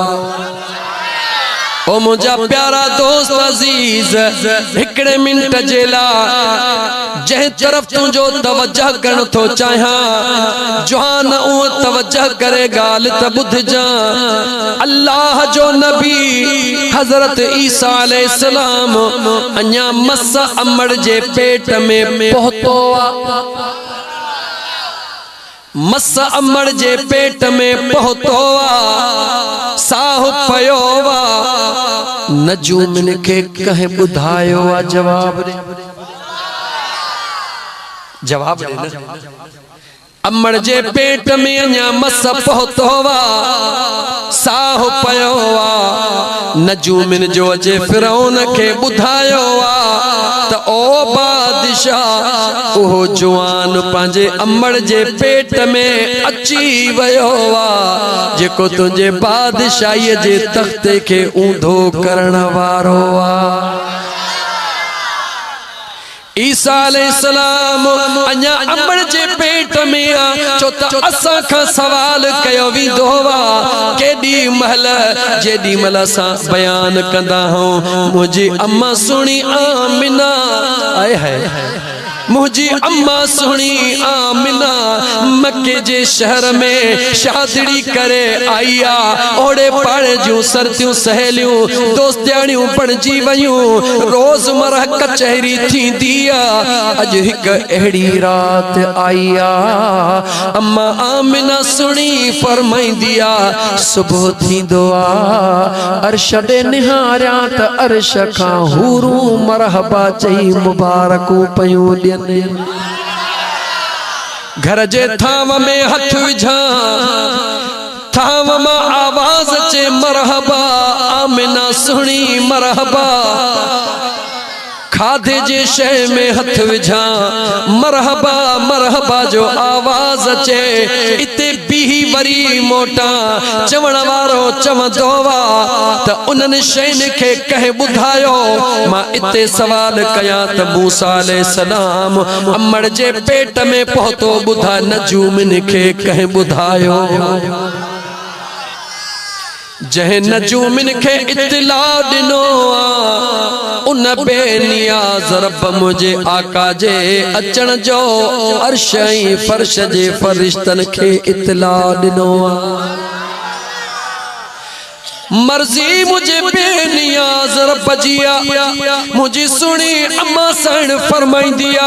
ओ मुझा प्यारा दोस्त अजीज हिकड़े मिनट जेला जह तरफ तुझो तवज्जह करण तो चाहा जहान उ तवज्जह करे गाल त बुध जा। अल्लाह जो नबी हजरत ईसा अलैहिस्सलाम अन्या मस अमड़ जे पेट में पहुतो मस अमड़ जे पेट में पहुतो साह पयो नजूमिन के कहे बुधायो जवाब दे जवाब दे न। अमड़ जे पेट में अञा मस पहुतो साह पयो नजूमिन जो अजे फिरौन के बुधायो त ओ बादशाह ओहो जवान पांजे अमड़ जे पेट में अची वयो जेको तुझे बादशाही जे तख्ते के ऊंधो करण वारो ईसा अलैहिस्सलाम अन्या अमड़ जे पेट में चो त असा का सवाल कयो विंदो केडी महल जेडी महल असा बयान कंदा हूं मुझी अम्मा सुनी आमिना आए है मुझी अम्मा सुनी आमिना मक्के जे शहर में शादड़ी करे आईया ओड़े पड़ जूं सरतियों सहेलियों दोस्तियाणियों पणजी वयूं रोजमर्रा कचहरी थी दिया अज एक एड़ी रात आईया अम्मा आमिना सुनी फरमाई दिया सुबह थी दुआ अर्श दे निहारिया त अर्श खां हूरू मरहबा चई मुबारकू पयूं घर जे थाव में हथ विझा थाव मां आवाज चे मरहबा आमिना सुनी मरहबा खाधे जे शय में हथ विझा मरहबा मरहबा जो आवाज अचे इते बीही वरी मोटा चवण वारो चवंदो त उन्हनि शयुनि खे कहे बुधायो मां इते सवाल कया त मूसा अलैहिस्सलाम अमड़ जे पेट में पहुतो बुधा नजूमिन खे कहे बुधायो जह नजूमिन के इत्तला दिनो उन बेनियाज रब मुझे आका जे अचण जो अर्श ऐं फर्श जे फरिश्तन के इत्तला दिनो मर्जी मुझे बेनियाज रब जिया मुझी सुनी अम्मा साण फरमाई दिया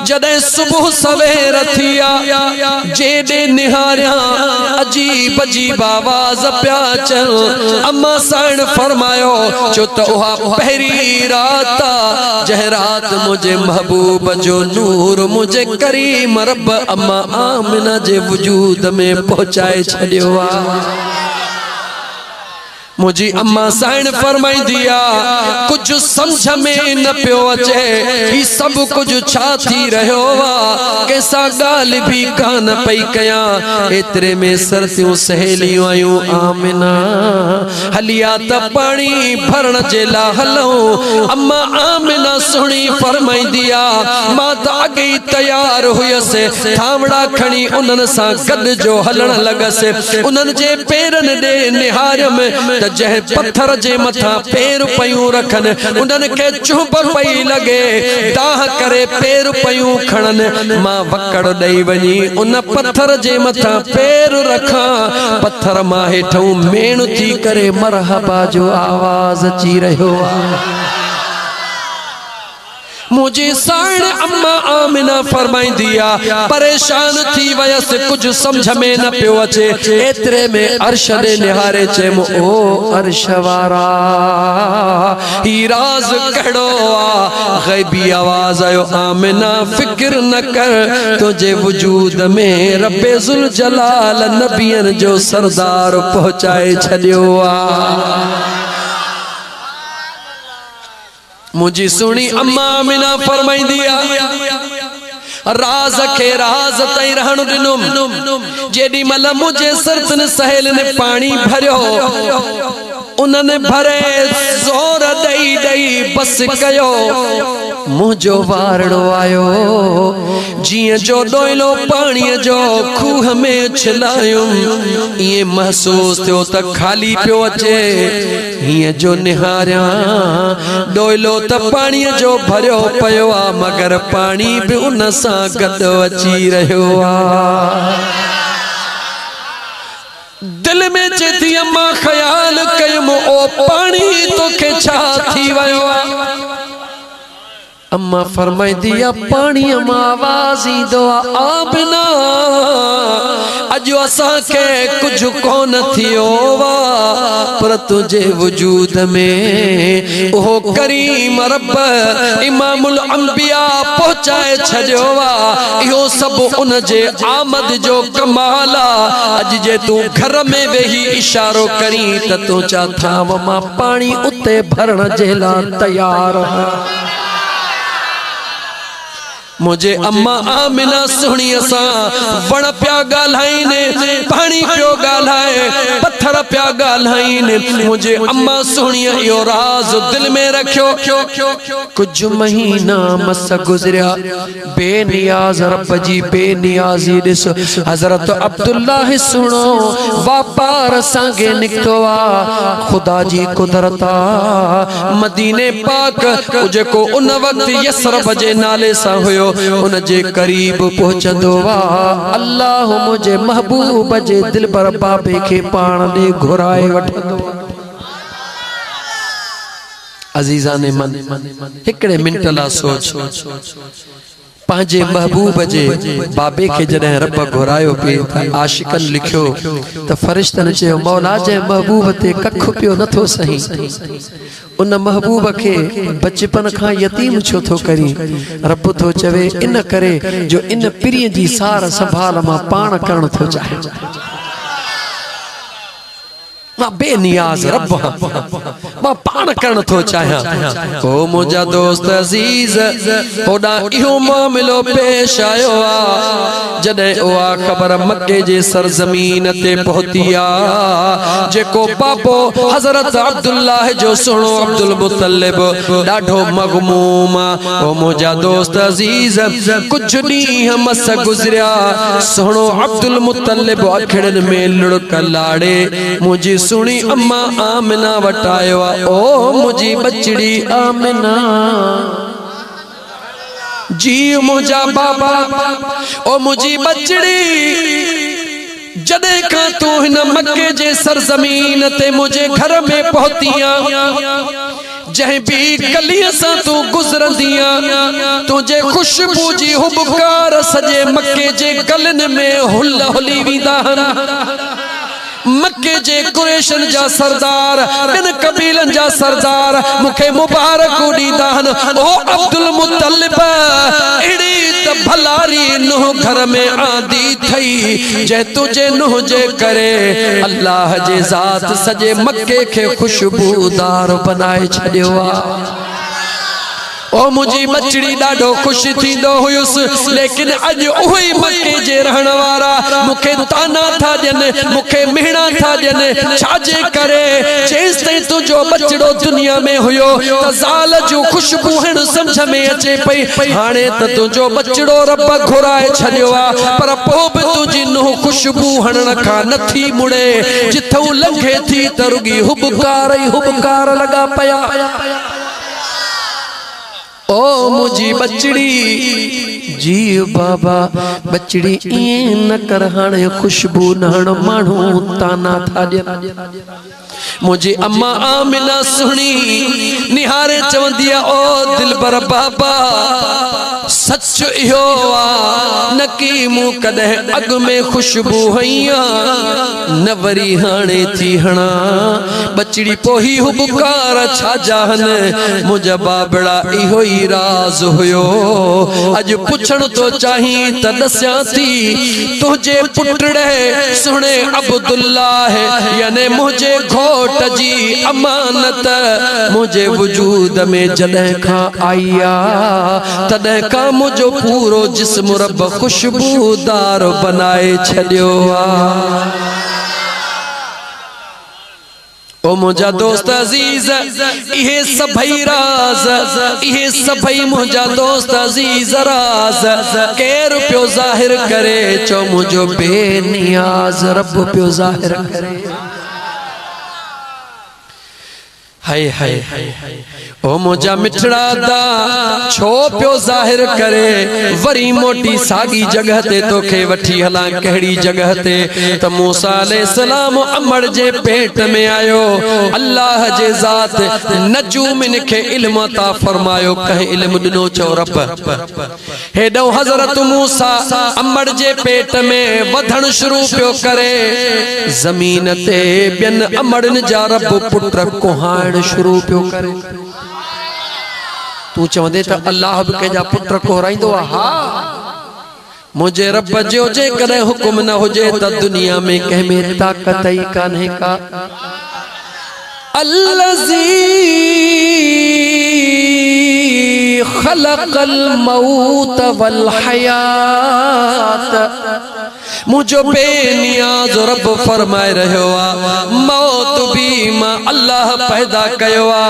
जदे सुबह सवेर थिया जेडे निहारिया अजीब अजीब आवाज प्या चल अम्मा साण फरमायो जो तो वहा पहरी रात जह रात मुझे महबूब जो नूर मुझे करीम रब अम्मा आमिना जे वजूद में पहुंचाए छड़ियो मुझी अम्मा साइन फरमाई दिया कुछ समझ में न पियो अचे ही सब कुछ छा थी रहो कैसा गाल भी कान पई कया एतरे में सरतियों सहेलियों आयूं आमिना हलिया त पानी भरण जे ला हलो अम्मा आमिना सुनी फरमाई दिया मां त अगे तैयार हुयसे थावड़ा खणी उनन सा गद जो हलण लगसे उनन जे पेरन दे निहार में जह पत्थर जे मथा पैर पयूं रखन उनन के चुप पई लगे दाह करे पैर पयूं खणन मां वकड़ दई वनी उन पत्थर जे मथा पैर रखा पत्थर मां हेठों मेण थी करे मरहबा जो आवाज अची रहो मुझे साण अम्मा आमिना फरमाई दिया परेशान थी वयस कुछ समझ में न पियो अचे एतरे में अर्श दे निहारे चे ओ अर्श वारा ही राज कड़ो गैबी आवाज आयो आमिना फिक्र न कर तुझे वजूद में रब्बे जुल जलाल नबियन जो सरदार पहुंचाए छड़ियो मुझी सुनी अम्मा आमिना फरमाई दिया राज के राज तई रहण दिनुम जेडी मल मुझे सरतन सहेल ने पानी भरियो उन्हने भरे जोर दई दई बस कयो मुझो वारड़ो आयो जिए जो दोइलो पानी जो खूह में उछलायो ये महसूस थियो त खाली पियो अचे ये जो निहारिया दोइलो त पानी जो भरियो पयो आ मगर पानी भी उन सा गद अची रहियो आ दिल में चेती अम्मा ख्याल कयम ओ पानी तो के छा थी वयो अम्मा फरमाई दिया पानी अम्मा आवाज दो आबना अजो असा के कुछ कोन थियो वा पर तुझे वजूद में ओ करीम रब इमामुल अंबिया पहुंचाए छजो वा यो सब उन जे आमद जो कमाला अज जे तू घर में वेही इशारो करी त तू चा था मां पानी उते भरण जेला तैयार है मुझे अम्मा आमिना सुनी असा वण प्या गालाइने पानी पियो गालाए पत्थर प्या गालाइने मुझे अम्मा सुनी यो राज दिल में रखियो कुछ महीना मस गुजरिया बेनियाज रब जी बेनियाजी दिस हजरत अब्दुल्लाह सुनो वापार संगे निकतो आ खुदा जी कुदरता मदीने पाक जेको उन वक्त यसरब जे नाले सा हुयो उन जे करीब पहुंचंदो वा अल्लाह मुझे महबूब जे दिल पर बाबे के पाण दे घुराए वठंदो अजीजा ने मन हिकड़े मिनट ला सोच पांजे महबूब जे बाबे के जडे रब घुरायो पे आशिकन लिखियो त फरिश्तन चयो मौला जे महबूब ते कख पियो नथो सही उन महबूब के बचपन का यतीम छो थो करी रब तो चवे इन करे जो इन पिरी जी सार संभाल मां पाण करण थो चाहे मां बेनियाज रब मां पाण करण थो चाहियां ओ मुझा दोस्त अजीज होडा इहो मामलो पेश आयो आ जडे ओआ खबर मक्के जे सरजमीन ते पहुती आ जेको बाबो हजरत अब्दुल्लाह जो सुनो अब्दुल मुत्तलिब डाढो मगमूम ओ मुझा दोस्त अजीज कुछ ॾींहं मस गुजरिया सुनो अब्दुल मुत्तलिब अखड़न में लुड़क लाड़े मुझी सुनी अम्मा आमिना वटायो ओ मुझी बचड़ी आमिना जी मुझा बाबा ओ मुझी बचड़ी जदे का तू हिन मक्के जे सरजमीन ते मुझे घर में पहुतिया जह भी गलियां सा तू गुजरंदिया तुझे खुशबू जी हुबकार सजे मक्के जे गलन में हुल हुली विदा मक्के जे कुरैशन जा सरदार बिन कबीलन जा सरदार मुखे मुबारक दीदान ओ अब्दुल मुत्तलिब एड़ी त भलारी नुह घर में आंदी थई जे तुझे नुह जे करे अल्लाह जे जात सजे मक्के के खुशबूदार बनाए छडियो आ ओ मुझी बचड़ी डाढो खुश थींदो हुयुस लेकिन अज ओही मक्के जे रहण वारा मुखे ताना था ॾियनि मुखे मिहणा था ॾियनि छाजे करे जेस ताईं तुंहिंजो बचड़ो दुनिया में हुयो त ज़ाल जो खुशबू हण समझ में अचे पई हाणे त तुंहिंजो बचड़ो रब घुराए छॾियो आ पर पोइ बि तुंहिंजी नुंहुं खुशबू हणण खां नथी मुड़े जिथूं लंघे थी त रुगी हुबकार ई हुबकार लॻा पिया ओ मुझी बचड़ी जी बाबा बचड़ी ई न कर हाणे खुशबू नहण माण्हू ताना था ॾियनि मुझी अम्मा आमिना सुनी निहारे चवंदी ओ दिलबर बाबा सच इहो आ न की मूं कॾहिं अग में खुशबू हईया न वरी हाणे थी हणा बचड़ी पोही हुबकार छा जाहन मुझा बाबड़ा इहो ई राज हुयो अज पुछण तो चाही त दस्यां थी तुझे पुटड़े सुणे अब्दुल्लाह याने मुझे घोट जी अमानत मुझे वजूद में जॾहिं खां आई आ तॾहिं खां मुझो पूरो जिस्म रब खुशबूदार बनाए छड़ियो आ। ओ मुझा दोस्त अजीज इहे सभई राज इहे सभई मुझा दोस्त अजीज राज केर पियो ज़ाहिर करे चो मुझो बेनियाज रब पियो ज़ाहिर करे। हाय हाय ओ मुझा मिठड़ा दा छो पियो ज़ाहिर करे वरी मोटी सागी जगह ते तोखे वठी हला कहिड़ी जगह ते त मूसा अलैहिस्सलाम अमड़ जे पेट में आयो। अल्लाह जे ज़ात नजूमिन खे इल्म अता फरमायो कहीं इल्म दिनो चो रब हेडो हज़रत मूसा अमड़ जे पेट में वधण शुरू पियो करे ज़मीन ते बियन अमड़न जा रब पुत्र कोहाण शुरू पियो करे। तू चवंदे त अल्लाह भी कंहिंजा पुत्र कोहराईंदो आ। हा मुझे रब जो जे कदे हुकुम न हुजे त दुनिया में कंहिं में ताकत ही कान्हे का। अल्लज़ी खलक़ल मौत वल हयात मुझो बेनियाज रब फरमाए रहो आ। मौत भी मां अल्लाह पैदा कयो आ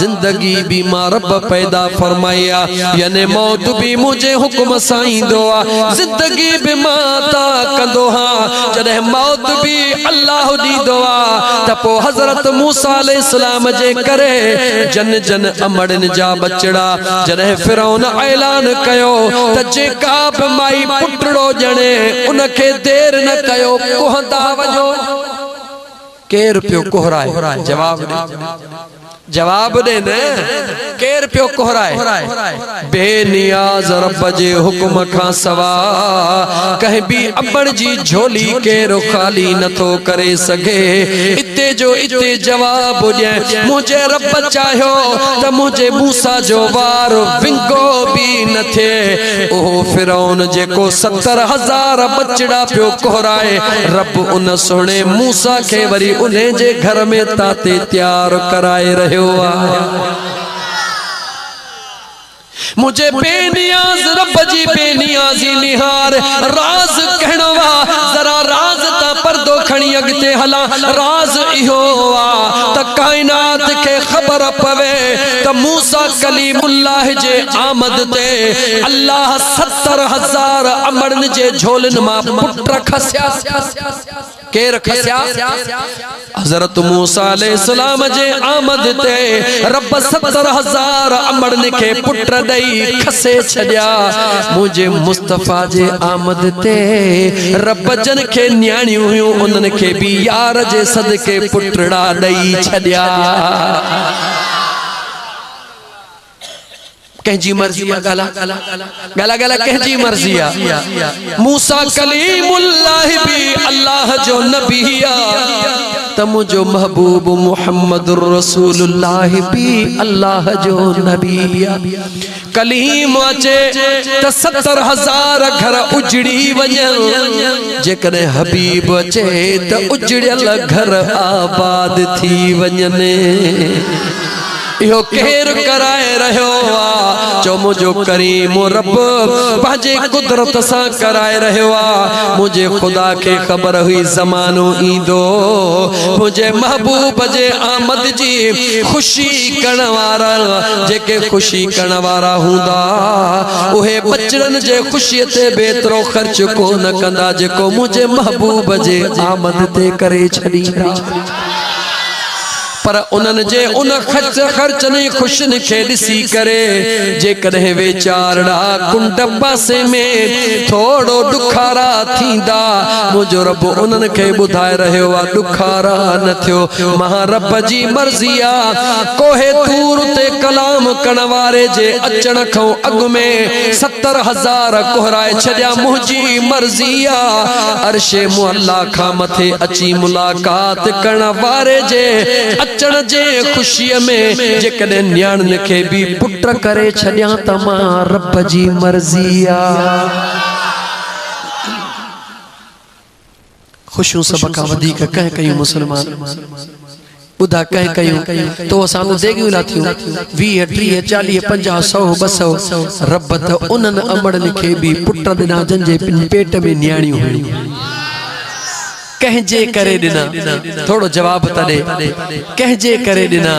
जिंदगी भी मां रब पैदा फरमाया यानी मौत भी मुझे हुक्म सां ईंदो आ जिंदगी भी मां ता कंदो हां। जॾहिं मौत भी अल्लाह ॾींदो आ त पोइ हज़रत मूसा अलैहिस्सलाम जे करे जन जन अमड़न जा बचड़ा जॾहिं फिरौन ऐलान कयो त जेका बि माई पुटड़ो ॼणे उनखे देर न कयो कोहंदा वजो केर पियो कोहराए जवाब दे न केर पियो कोहराए बेनियाज रब जे हुक्म खां सवा कहीं भी अमड़ जी झोली केरो खाली नथो करे सके। इते जो इते जवाब ॾे मुझे रब चाहियो त मुझे मूसा जो वार विंगो भी न थे। ओ फिरौन जेको 70,000 बचड़ा पियो कोहराए रब उन सोने मूसा के वरी उन्हें जे घर में ताते तैयार कराए रहे। मुझे बेनियाज रब जी बेनियाजी निहार राज कहणवा जरा राज ता पर्दो खणी अगते हला राज इहो आ त कायनात के खबर पवे त मूसा कलीमुल्लाह जे आमद ते अल्लाह 70,000 अमड़न जे झोलन मा पुत्र खस्या केर खस्या हज़रत मूसा अलैहिस्सलाम जे आमद ते रब 70,000 अमड़न के पुत्र दई खसे छड्या। मुझे मुस्तफा जे आमद ते रब जन के न्याणियूं हुयूं उन्हनि के भी यार जे सदके पुटड़ा दई छड्या। कहजी मर्जी गाला गाला गाला कहजी मर्जी मूसा कलीमुल्लाह भी अल्लाह जो नबी त मुझो महबूब मुहम्मदुर रसूलुल्लाह भी अल्लाह जो नबी कलीम अचे त 70,000 घर उजड़ी वजन जेकॾहिं हबीब अचे त उजड़ियल घर आबाद थी वञने। इहो केर कराए रहियो आ चो मुझो करीम रब पंहिंजे कुदरत सां कराए रहियो आ। मुझे खुदा के खबर हुई ज़मानो ईंदो मुझे महबूब जे आमद जी खुशी करण वारा जेके खुशी करण वारा हूंदा उहे बचड़न जे खुशी ते बेतरो खर्च कोन कंदा जेको मुझे महबूब जे आमद ते करे छॾींदा। पर उन्हनि जे उन खर्चनि खुशन खे ॾिसी करे जेकॾहिं वेचारा कुंड पासे में थोड़ो ॾुखारा थींदा मुझो रब उन्हनि खे ॿुधाए रहियो आहे ॾुखारा न थियो महा रब जी मर्ज़ी आहे। कोहे तूर ते कलाम करण वारे जे अचण खां अॻु में 70,000 कोहराए छॾिया मुंहिंजी मर्ज़ी आहे। अर्शे मुअल्ला खां मथे अची मुलाकात करण वारे जे अचण जे खुशीअ में जेकॾहिं न्याणन खे भी पुट करे छॾियां त मां रब जी मर्ज़ी आहे। खुशियूं सभ खां वधीक कंहिं कयूं मुसलमान बुधा कह कयूं तो असां तो देगियूं लाथियूं 20 30 40 50 100 200 रब त उन्हनि अमड़नि खे बि पुट ॾिना जंहिंजे पेट में नियाणियूं हुयूं कहजे करे दिना थोड़ो जवाब तड़े कहजे करे दिना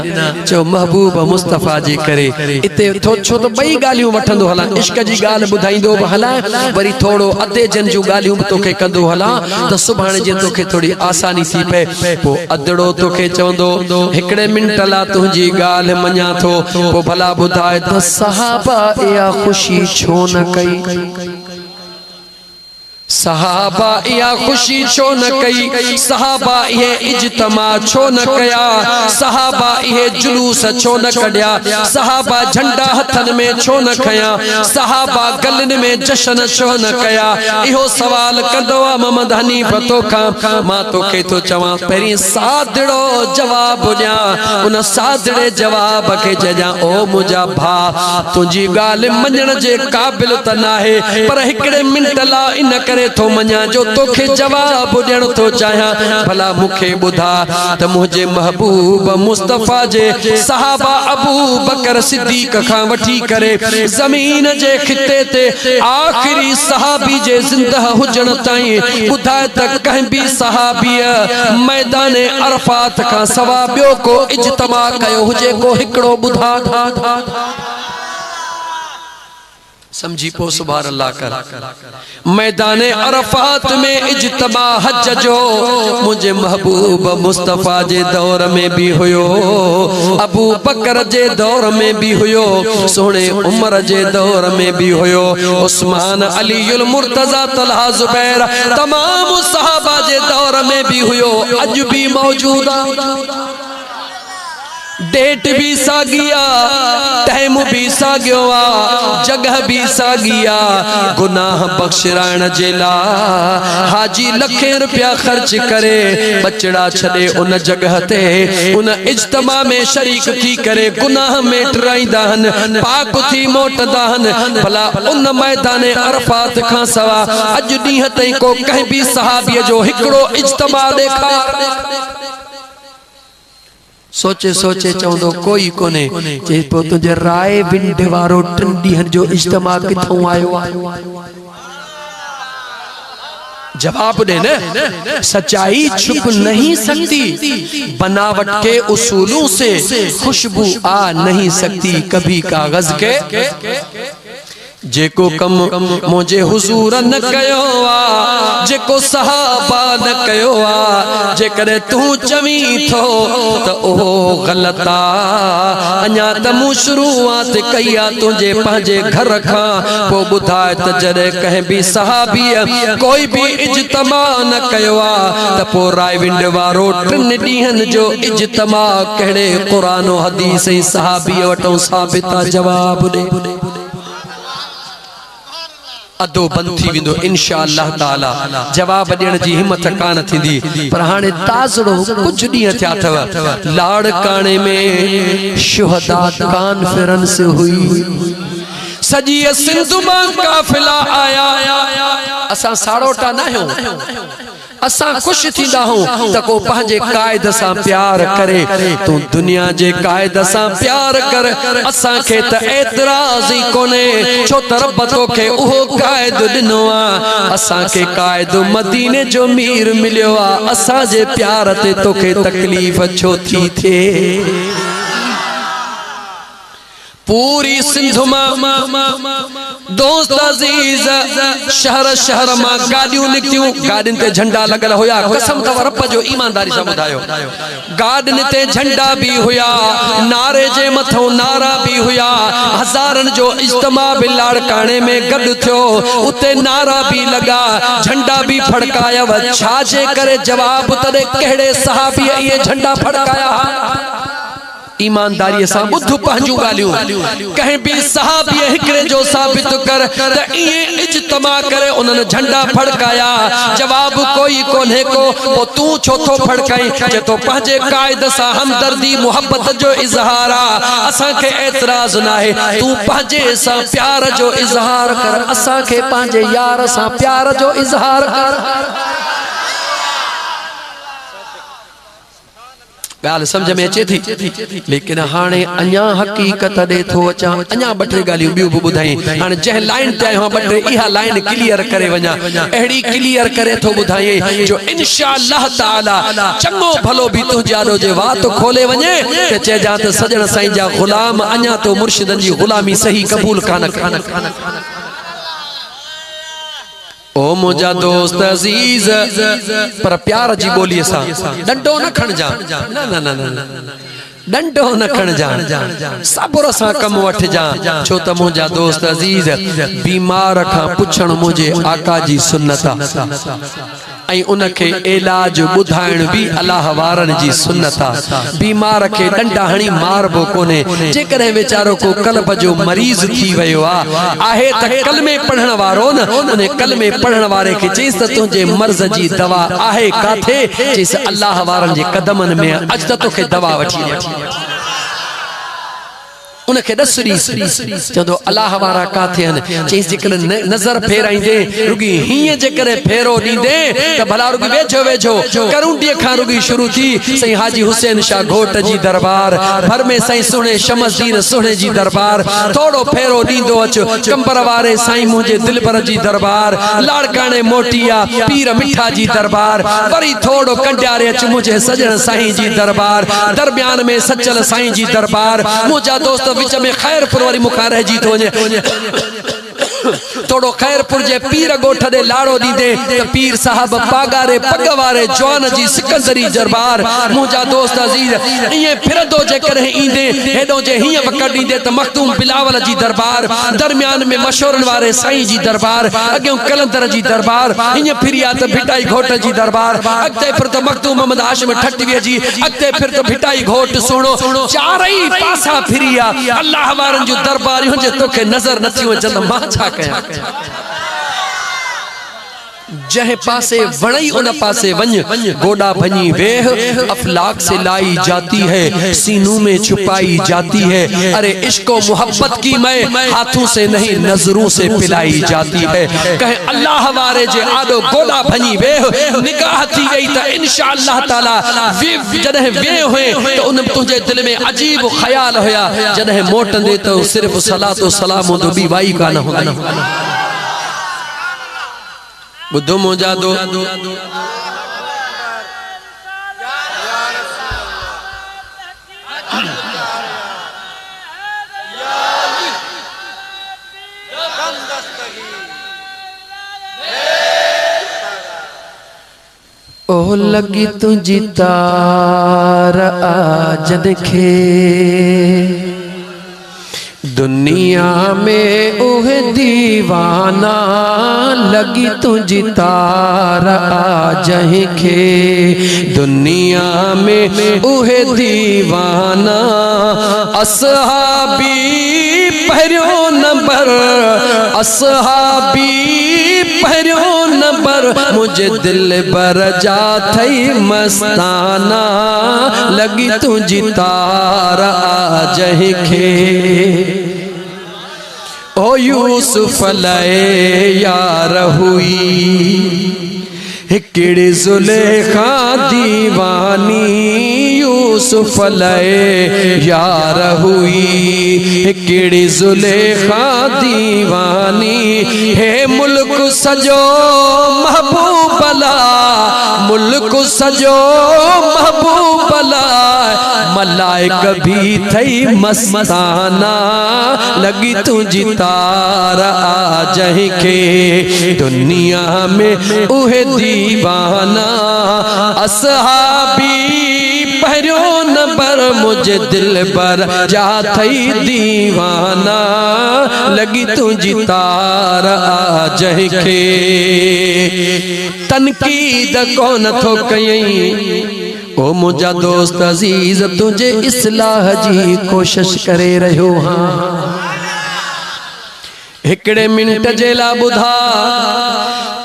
जो महबूब मुस्तफा जे करे इते छो तो बई गालियों वठंदो हला इश्क जी गाल बुधाइंदो हला वरी थोड़ो अधे जन जो गालियों तोखे कंदो हला तो सुभाणे जे तोखे थोड़ी आसानी थी पे पो अदड़ो तोखे चवंदो हिकड़े मिनट ला तुझी गाल मन्या थो पो भला बुधाए त सहाबा या खुशी छो न कई सहाबा या खुशी छो न कई सहाबा ये इज्तमा छो न कया सहाबा ये जुलूस छो न कढिया सहाबा झंडा हथन में छो न खया सहाबा गलन में जश्न छो न कया इहो सवाल कंदो मोहम्मद हनीफ तोखा मां तोखे तो चवा पहिरीं सादड़ो जवाब ॾिया उन सादड़े जवाब के जजा ओ मुंहिंजा भा तुंहिंजी ॻाल्हि मञण जे क़ाबिल त नाहे पर हिकड़े मिनट ला इन करे तो मन्या जो तोखे जवाब ॾियण तो चाहियां भला मूंखे ॿुधा त मुंहिंजे महबूब मुस्तफा जे सहाबा अबू बकर सिद्दीक खां वठी करे ज़मीन जे खिते ते आखिरी सहाबी जे ज़िंदा हुजण ताईं ॿुधाए त कंहिं बि सहाबीअ मैदान अरफात खां सवा ॿियो को इज्तिमा कयो हुजे को हिकिड़ो ॿुधा समझी पो सुभान अल्लाह कर मैदान अरफात में इज्तिमा हज जो मुझे महबूब मुस्तफा जे दौर में भी हुयो अबू बकर जे दौर में भी हुयो सोने उमर जे दौर में भी हुयो उस्मान अलीउल मुर्तजा तलहा जुबैर तमाम सहाबा जे दौर में भी हुयो अज भी मौजूद डेट भी सागिया टाइम भी सागियो जगह भी सागिया गुनाह बख्शराइण जे ला हाजी लखे रुपया खर्च करे बचड़ा छड़े उन जगह ते उन इज्तिमा में शरीक थी करे गुनाह में टराइंदा हन पाक थी मोटदा हन भला उन मैदान अरफात खां सवा अज ॾींहं ताईं को कंहिं भी सहाबीअ जो हिकिड़ो इज्तिमा ॾेखार सोचे सोचे चवंदो कोई कोने जे पो तुझे राय विंड वारो 3 ॾींहनि जो इज्तिमा किथों आयो जवाब दे न सच्चाई छुप नहीं सकती बनावट के उसूलों से खुशबू आ नहीं सकती कभी कागज के जेको कम मुझे हुजूर न कयो आ जेको सहाबा न कयो आ जेकर तू चवी थो त ओ गलता अन्या त मु शुरुआत कया तुझे पंहिंजे घर खां पो बुधाए त जरे कह भी सहाबी कोई भी इज्तिमा न कयो आ त पो रायविंड वारो 3 ॾींहनि जो इज्तिमा कहिड़े क़ुरान और हदीस ऐं सहाबी वटो साबित जवाब दे अदो बंद थी विंदो इंशाअल्लाह ताला जवाब ॾियण जी हिम्मत कान थींदी पर हाणे ताज़ड़ो कुछ ॾींहं थिया अथव लाड़काणे में शुहदा कॉन्फ्रेंस हुई सजी सिंध मां काफिला आया असां साड़ोटा न आहियूं असां खुश थींदा हूं त को पंहिंजे कायद सां प्यार करे तू दुनिया जे कायद सां प्यार कर असां खे त एतराज़ ही कोने छो त रब तोखे उहो कायद ॾिनो आ असां खे कायद मदीने जो मीर मिलियो आ असां जे प्यार ते तोखे तकलीफ़ छो थी थे पूरी सिंध दोस्त अजीज शहर शहर मां गाड़ियों निकतियों गाड़िन ते झंडा लगल होया कसम तव रब जो ईमानदारी से बुधायो गाड़िन ते झंडा भी हुया नारे जे मथो नारा भी हुया हजारन जो इज्तिमा भी लाड़काने में गड थियो उते नारा भी लगा झंडा भी फड़काया व छाजे करे जवाब तदे केड़े सहाबी ये झंडा फड़काया ईमानदारी से बुध पंहिंजूं ॻाल्हियूं कहीं भी सहाबी हिकड़े जो साबित कर त इए इज्तिमा करे उन्हनि झंडा फड़काया जवाब कोई कोन्हे को तू छो थो फड़काई जे तो पंहिंजे कायद सां हमदर्दी मोहब्बत जो इज़हार आ असां खे एतराज नाहे तू पंहिंजे सां प्यार जो इज़हार कर असां खे पंहिंजे यार सां प्यार जो इज़हार कर गाल समझ में अचे थी लेकिन हाणे अञा हकीकत दे थो अचा अञा बटे गालियूं बियूं भी बुधाई हाणे जह लाइन ते आयो बटे इहा लाइन क्लियर करे वञा एड़ी क्लियर करे थो बुधाई जो इंशाअल्लाह ताला चंगो भलो भी तो जादो जे वात खोले वञे ते चेजा त सजण साईं जा गुलाम अञा तो मुर्शिदन जी गुलामी सही कबूल कान ओ मुझा दोस्त अजीज पर प्यार जी बोली सा डंडो न खण जा ना ना ना ना डंडो न खण जा सब्र सा कम वठ जा छो त मुझा दोस्त अजीज बीमार का पुछण मुझे आका जी सुन्नता आई उनके इलाज बुधाइण भी अल्लाह वारन जी सुन्नता बीमार के डंडा हणी मारबो कोने जेकरे बेचारो को कल्ब जो मरीज थी वयो आहे त कलमे पढ़ण वारो न उन कलमे पढ़ण वारे के चीज त तुझे मर्ज जी दवा आहे काथे चीज अल्लाह वारन जे कदमन में अज त तोखे दवा वठी उनके दसरी चंदो अल्लाह वारा काथे हन चईस जेकर नजर फेराइंदे रुगी हिए जेकर फेरो दींदे त भला रुगी वेझो वेझो करूंडी खां रुगी शुरू थी सही हाजी हुसैन शाह घोट जी दरबार भर में सही सुने शमसदीन सुने जी दरबार थोड़ो फेरो दींदो अच कंबर वारे साईं मुझे दिलबर जी दरबार लाड़काने मोटिया पीर मिठा जी दरबार वरी थोड़ो कंडारे अच मुझे सजन साईं जी दरबार दरमियान में सचल साईं जी दरबार मुझा दोस्त विच में खैरपुर वाली मुखा रह जी तो थोड़ो खैरपुर जे पीर गोठ दे लाड़ो दीदे त पीर साहब पागारे पगवारे जवान जी सिकंदरी दरबार मुझा दोस्त अजीज ये फिरदो जे करे इंदे हेडो जे हिय वकड़ दीदे त मखदूम बिलावल जी दरबार दरमियान में मशहूरन वारे साईं जी दरबार अगे कलंदर जी दरबार ये फिरिया त भिटाई घोट जी दरबार अगते फिर त मखदूम मोहम्मद हाशिम ठटवी जी अगते फिर त भिटाई घोट सुनो चारई पासा फिरिया अल्लाह वारन जो दरबार हुजे तोखे नजर नथी अचन मां छा कया जह पासे वणई उन पासे वंज गोडा भनी वेह अफलाक से लाई जाती है सीनों में छुपाई जाती है अरे इश्क और मोहब्बत की मैं हाथों से नहीं नजरों से पिलाई जाती है कहे अल्लाह वारे जे आडो गोडा भनी वेह निगाह थी गई त इंशाअल्लाह ताला जदह वे हुए तो उन तुझे दिल में अजीब ख्याल होया जदह मोटंदे तो सिर्फ सलात व सलाम दो भी वाई का न होगा बुद्धो मोजा दो ओ लगी तुझी तार आजन खे दुनिया में ओह दीवाना लगी तुझी तार आजह खे दुनिया में ओह दीवाना असहाबी पहरियो नंबर असहाबी पहरियो नंबर मुझे दिल बर जा थई मस्ताना लगी तुझी तार आजह खे ओ यूसुफ लए यार हुई हिकड़ी जुलेखा दीवानी यूसुफ लए यार हुई हिकड़ी जुलेखा दीवानी हे मुल्क सजो महबूबला मुल्क सजो महबूबला मलाइक भी थई मस्ताना लगी तुझी तार आजह के दुनिया में उहे दीवाना असहाबी पहरियो नंबर मुझे दिल पर जा थई दीवाना लगी तुझी तार आजह के तनकीद कौन थो कयई ओ मुझा दोस्त अजीज तुझे इस्लाह जी कोशिश करे रहो हाँ हिकड़े मिनट जेला बुधा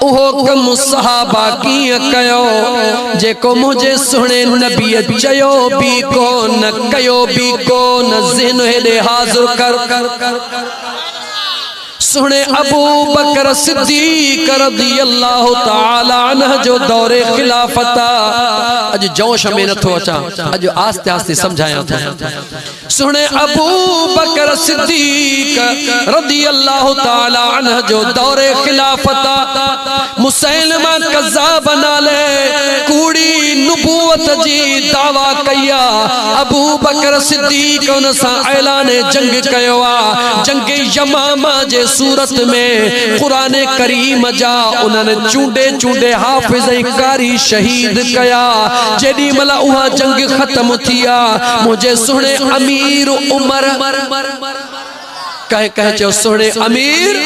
उहो कम सहाबा की कयो जेको मुझे सुने नबी चयो भी को न कयो भी को न ज़हन हेडे हाज़िर कर सुने अबू बकर सिद्दीक रज़ियल्लाहु ताला अन्हु जो दौरे खिलाफता अज जोश में नथो अचा अज आस्ते आस्ते समझाया था। सुने अबू बकर सिद्दीक रज़ियल्लाहु ताला अन्हु जो दौरे खिलाफता मुसैलमा कज़्ज़ाब नाले कूड़ी नबूवत जी दावा कया अबू बकर सिद्दीक उन सा ऐलान जंग कयो आ। जंग यमामा जे सूरत में कुरान करीम जा उन्होंने चूंडे चूंडे हाफिज़ कारी शहीद कया। जेडी मला उहा जंग खत्म थिया मुझे सुने अमीर उमर कहे कहे चो सुने अमीर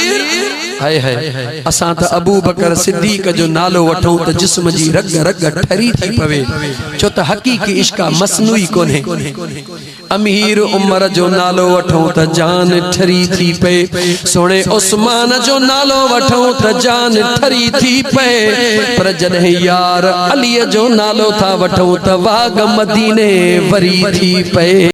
हाय हाय असां त अबू बकर सिद्दीक जो नालो वठूं त जिस्म जी रग रग ठरी थी पवे छो त हकीकी इश्क मसनूई कोन्हे। अमीर उमर जो नालो वठूं त जान ठरी थी पे सोने उस्मान जो नालो वठूं त जान ठरी थी पे पर जॾहिं यार अली जो नालो था वठूं त वाग मदीने वरी थी पे।